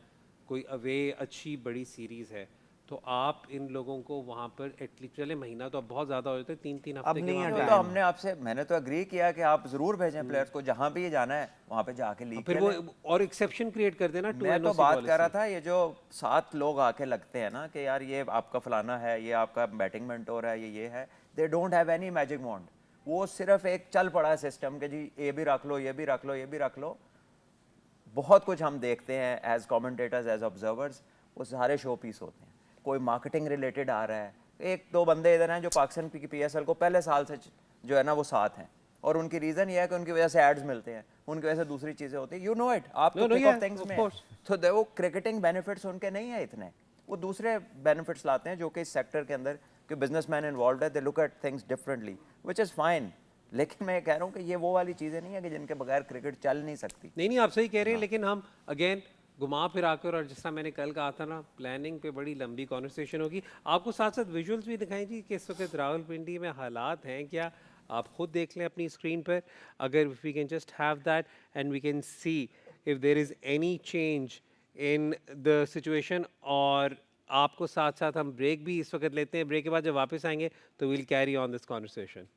कोई अवे अच्छी बड़ी सीरीज़ है, तो आप इन लोगों को वहाँ पर एटलीस्ट, चले महीना तो अब बहुत ज़्यादा हो जाता है, 3-3 हफ्ते के नहीं वहाँ है पे तो time। हमने आपसे, मैंने तो अग्री किया कि आप जरूर भेजें प्लेयर्स को, जहां भी ये जाना है वहां पे जाके लीग फिर वो और एक्सेप्शन क्रिएट कर देना टू मैं तो एनओसी बात पॉलिसी। कर रहा था, ये जो 7 लोग आके लगते हैं ना कि यार ये आपका फलाना है, ये आपका बैटिंग मेंटोर है, ये है, they don't have any magic wand. वो सिर्फ एक चल पड़ा है सिस्टम के जी, ये भी रख लो, ये भी रख लो, ये भी रख लो। बहुत कुछ हम देखते हैं एज कमेंटेटर्स, एज ऑब्जर्वर्स, वो सारे शो पीस होते हैं। कोई मार्केटिंग रिलेटेड आ रहा है, एक दो बंदे इधर हैं जो पाकिस्तान की PSL को पहले साल से जो है ना वो साथ हैं, और उनकी रीज़न ये है कि उनकी वजह से एड्स मिलते हैं, उनकी वजह से दूसरी चीज़ें होती हैं, यू नो इट, आप तो No, thick yeah, of things of में course. तो वो क्रिकेटिंग बेनिफिट्स उनके नहीं है इतने, वो दूसरे बेनिफिट्स लाते हैं जो कि इस सेक्टर के अंदर कि बिजनेसमैन इन्वॉल्व है, they look at things differently, which is fine. लेकिन मैं कह रहा हूँ कि ये वो वाली चीज़ें नहीं है कि जिनके बगैर क्रिकेट चल नहीं सकती। नहीं, आप सही कह रहे हैं, लेकिन हम अगेन घुमा फिरा कर, और जिस तरह मैंने कल कहा था ना, प्लानिंग पे बड़ी लंबी कॉन्वर्सेशन होगी। आपको साथ साथ विजुअल्स भी दिखाएं जी कि इस वक्त रावलपिंडी में हालात हैं क्या, आप खुद देख लें अपनी स्क्रीन पर, अगर we can just have that and we can see if there is any change in the situation. और आपको साथ साथ हम ब्रेक भी इस वक्त लेते हैं, ब्रेक के बाद जब वापस आएंगे तो will carry on this conversation.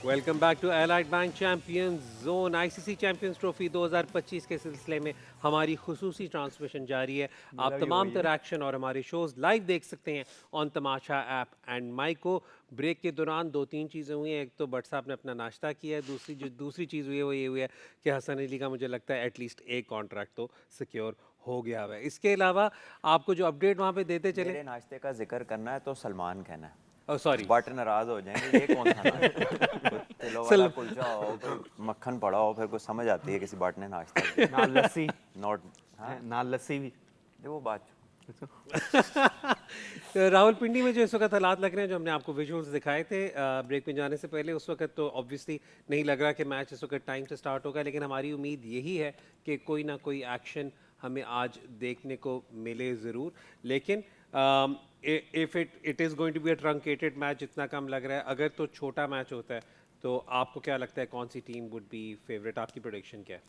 Welcome back to Allied Bank champions zone. ICC champions trophy 2025 के सिलसिले में हमारी खुसूसी ट्रांसमिशन जारी है। आप तमाम तरह एक्शन और हमारे शोज लाइव देख सकते हैं on Tamasha app and Myco. Break के दौरान 2-3 चीज़ें हुई हैं, एक तो बट साहब ने अपना नाश्ता किया है, दूसरी चीज़ हुई है वो ये हुई है कि हसन अली का मुझे लगता है एटलीस्ट एक कॉन्ट्रैक्ट तो सिक्योर हो गया है। इसके अलावा आपको जो अपडेट वहाँ पे देते चले, मेरे नाश्ते का जिक्र करना है तो सलमान कहना है, सॉरी बट नाराज हो जाएंगे, ये कौन सा नाश्ता? तिलों वाला कुलचा हो, फिर मक्खन पड़ा हो, फिर कुछ समझ आती है किसी बट ने नाश्ता किया। नाल लस्सी, नॉट नाल लस्सी भी। वो बात रावलपिंडी में जो इस वक्त हालात लग रहे हैं, जो हमने आपको विजुअल्स दिखाए थे ब्रेक में जाने से पहले, उस वक्त तो ऑब्वियसली नहीं लग रहा कि मैच इस वक्त टाइम से स्टार्ट होगा, लेकिन हमारी उम्मीद यही है कि कोई ना कोई एक्शन हमें आज देखने को मिले ज़रूर। लेकिन if it is going to be a truncated match, जितना कम लग रहा है, अगर तो छोटा मैच होता है तो आपको क्या लगता है कौन सी टीम वुड बी फेवरेट? आपकी प्रेडिक्शन क्या है?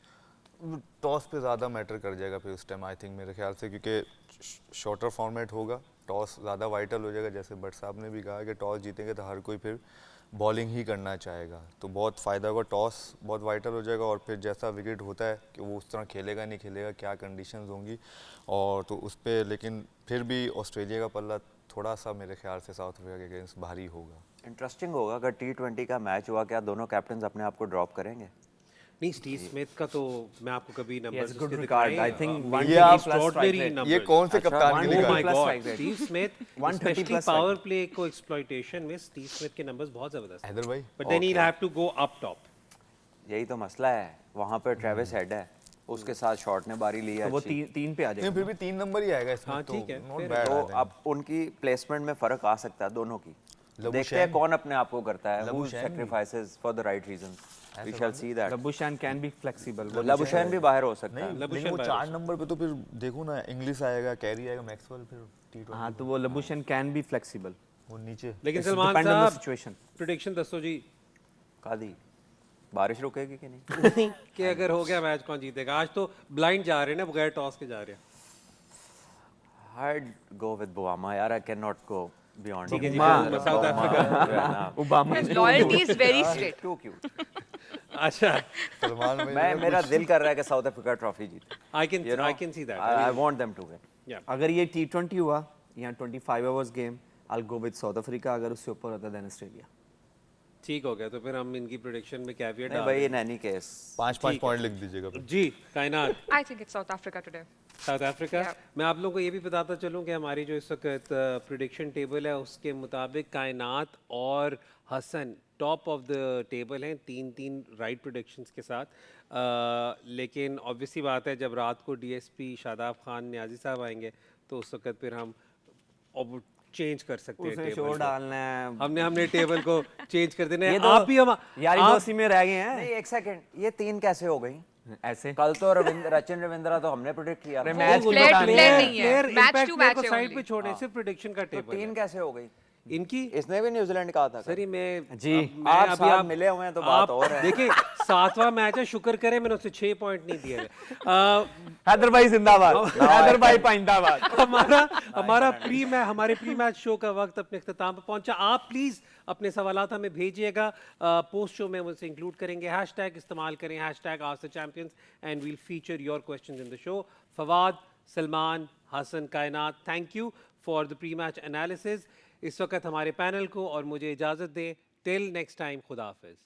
टॉस पे ज़्यादा मैटर कर जाएगा फिर उस टाइम, आई थिंक मेरे ख्याल से, क्योंकि शॉर्टर फॉर्मेट होगा टॉस ज़्यादा वाइटल हो जाएगा, जैसे भट्ट साहब ने भी कहा कि टॉस जीतेंगे तो हर कोई फिर बॉलिंग ही करना चाहेगा, तो बहुत फ़ायदा होगा, टॉस बहुत वाइटल हो जाएगा और फिर जैसा विकेट होता है कि वो उस तरह खेलेगा नहीं खेलेगा, क्या कंडीशंस होंगी, और तो उस पर लेकिन फिर भी ऑस्ट्रेलिया का पल्ला थोड़ा सा मेरे ख्याल से साउथ अफ्रीका के अगेंस्ट भारी होगा। इंटरेस्टिंग होगा अगर T20 का मैच हुआ, क्या दोनों कैप्टन अपने आप को ड्रॉप करेंगे? नहीं, स्टीव स्मिथ का तो मैं आपको कभी नंबर्स good उसके record. दिखाए, I think वो 120 ये आप plus strike extraordinary rate. numbers. ये कौन से अच्छा, कप्तान की 120 Oh my निकाल? plus God, strike rate. Steve Smith 130 specially plus power strike. Play को एक्सप्लॉइटेशन में स्टीव स्मिथ के नंबर्स बहुत जबरदस्त हैं, हैदर भाई but then he'll have to go up top. यही तो मसला है, वहाँ पे ट्रेविस हेड है, उसके साथ शॉट ने बारी ली है तो वो अच्छी। तीन पे आ नहीं, जाएगा। फिर भी 3 नंबर ही आएगा इसमें, हाँ, तो ठीक है, नॉट fair बैड। तो अब उनकी प्लेसमेंट में फर्क आ सकता है दोनों की, लबुशैन। देखते हैं कौन अपने आप को करता है, हु लबुशैन भी। Sacrifices for the right reasons, we shall see that. Labuschagne can be flexible. Labuschagne भी बाहर हो सकता नहीं, है। लेकिन लबुशैन वो बाहर 4 नंबर पे तो फिर देखो ना, इंग्लिश आएगा, कैरी आएगा, मैक्सवेल, फिर T20 हाँ, तो वो लबुशैन कैन बी फ्लेक्सिबल। वो नीचे। लेकिन It's Salman depend on the साहब situation. प्रेडिक्शन दसो जी कादी बारिश रुकेगी कि नहीं? कि अगर हो गया मैच कौन जीतेगा। आज तो ब्लाइंड जा रहे हैं ना, बगैर टॉस के जा रहे हैं। I'd go with Bouama यार, I cannot go beyond. ठीक है जी, Bouama. फिर south Africa. Obama. His loyalty is very straight. Too cute. अच्छा, सलमान भाई मैं मेरा दिल कर रहा है कि साउथ अफ्रीका ट्रॉफी जीते। I can You know, I can see that. I want them to win. Yeah. अगर ये T20 हुआ या 25 overs game, I'll go with south Africa. अगर उससे ऊपर होता देन ऑस्ट्रेलिया। ठीक हो गया, तो फिर हम इनकी प्रेडिक्शन में कैविएट नहीं डाल भाई, दें। in any case. 5 पॉइंट लिख दीजिएगा फिर। जी, कायनात I think it's South Africa today. South Africa. Yeah. मैं आप लोगों को ये भी बताता चलूं कि हमारी जो इस वक्त प्रिडिक्शन टेबल है उसके मुताबिक कायनात और Hasan top of the table हैं, 3-3 राइट प्रिडिक्शंस के साथ। लेकिन ऑब्वियसली बात है, जब रात को डीएसपी शादाब खान न्याजी साहब आएंगे तो उस वक्त फिर हम अब चेंज कर सकते हैं उसने टेबल शोर को। डालना है। हमने टेबल को चेंज कर देना है। ये तो आप भी हम यारी आप दोस्ती में रह गए हैं नहीं, एक सेकंड, ये 3 कैसे हो गई? ऐसे। कल तो रचिन रविंद्रा तो हमने प्रेडिक्ट किया था। मैच वो player to player नहीं है, player match impact to player match को है साइड only. पे छोड़े, सिर्फ प्रिडिक्शन का तो टेबल 3 है। कैसे हो गई? इनकी इसने भी न्यूजीलैंड कहा था। सर, ये मैं जी, मैं आप अभी साथ मिले हुए हैं तो बात और है। देखिए, 7वां मैच है, शुक्र करें मैंने उससे 6 पॉइंट नहीं दिए हैं। हैदर भाई जिंदाबाद। हैदर भाई पाइंदाबाद। हमारे प्री मैच शो का वक्त अपने इख्तिताम पर पहुंचा। आप प्लीज अपने सवालात हमें भेजिएगा, पोस्ट शो में मुझसे इंक्लूड करेंगे। हैशटैग इस्तेमाल करें, hashtag ask the champions, and we'll feature your questions in the show. Fawad, Salman, Hasan, Kainat, thank you for the pre match analysis. इस वक्त हमारे पैनल को और मुझे इजाजत दें। टिल नेक्स्ट टाइम, खुदा हाफिज।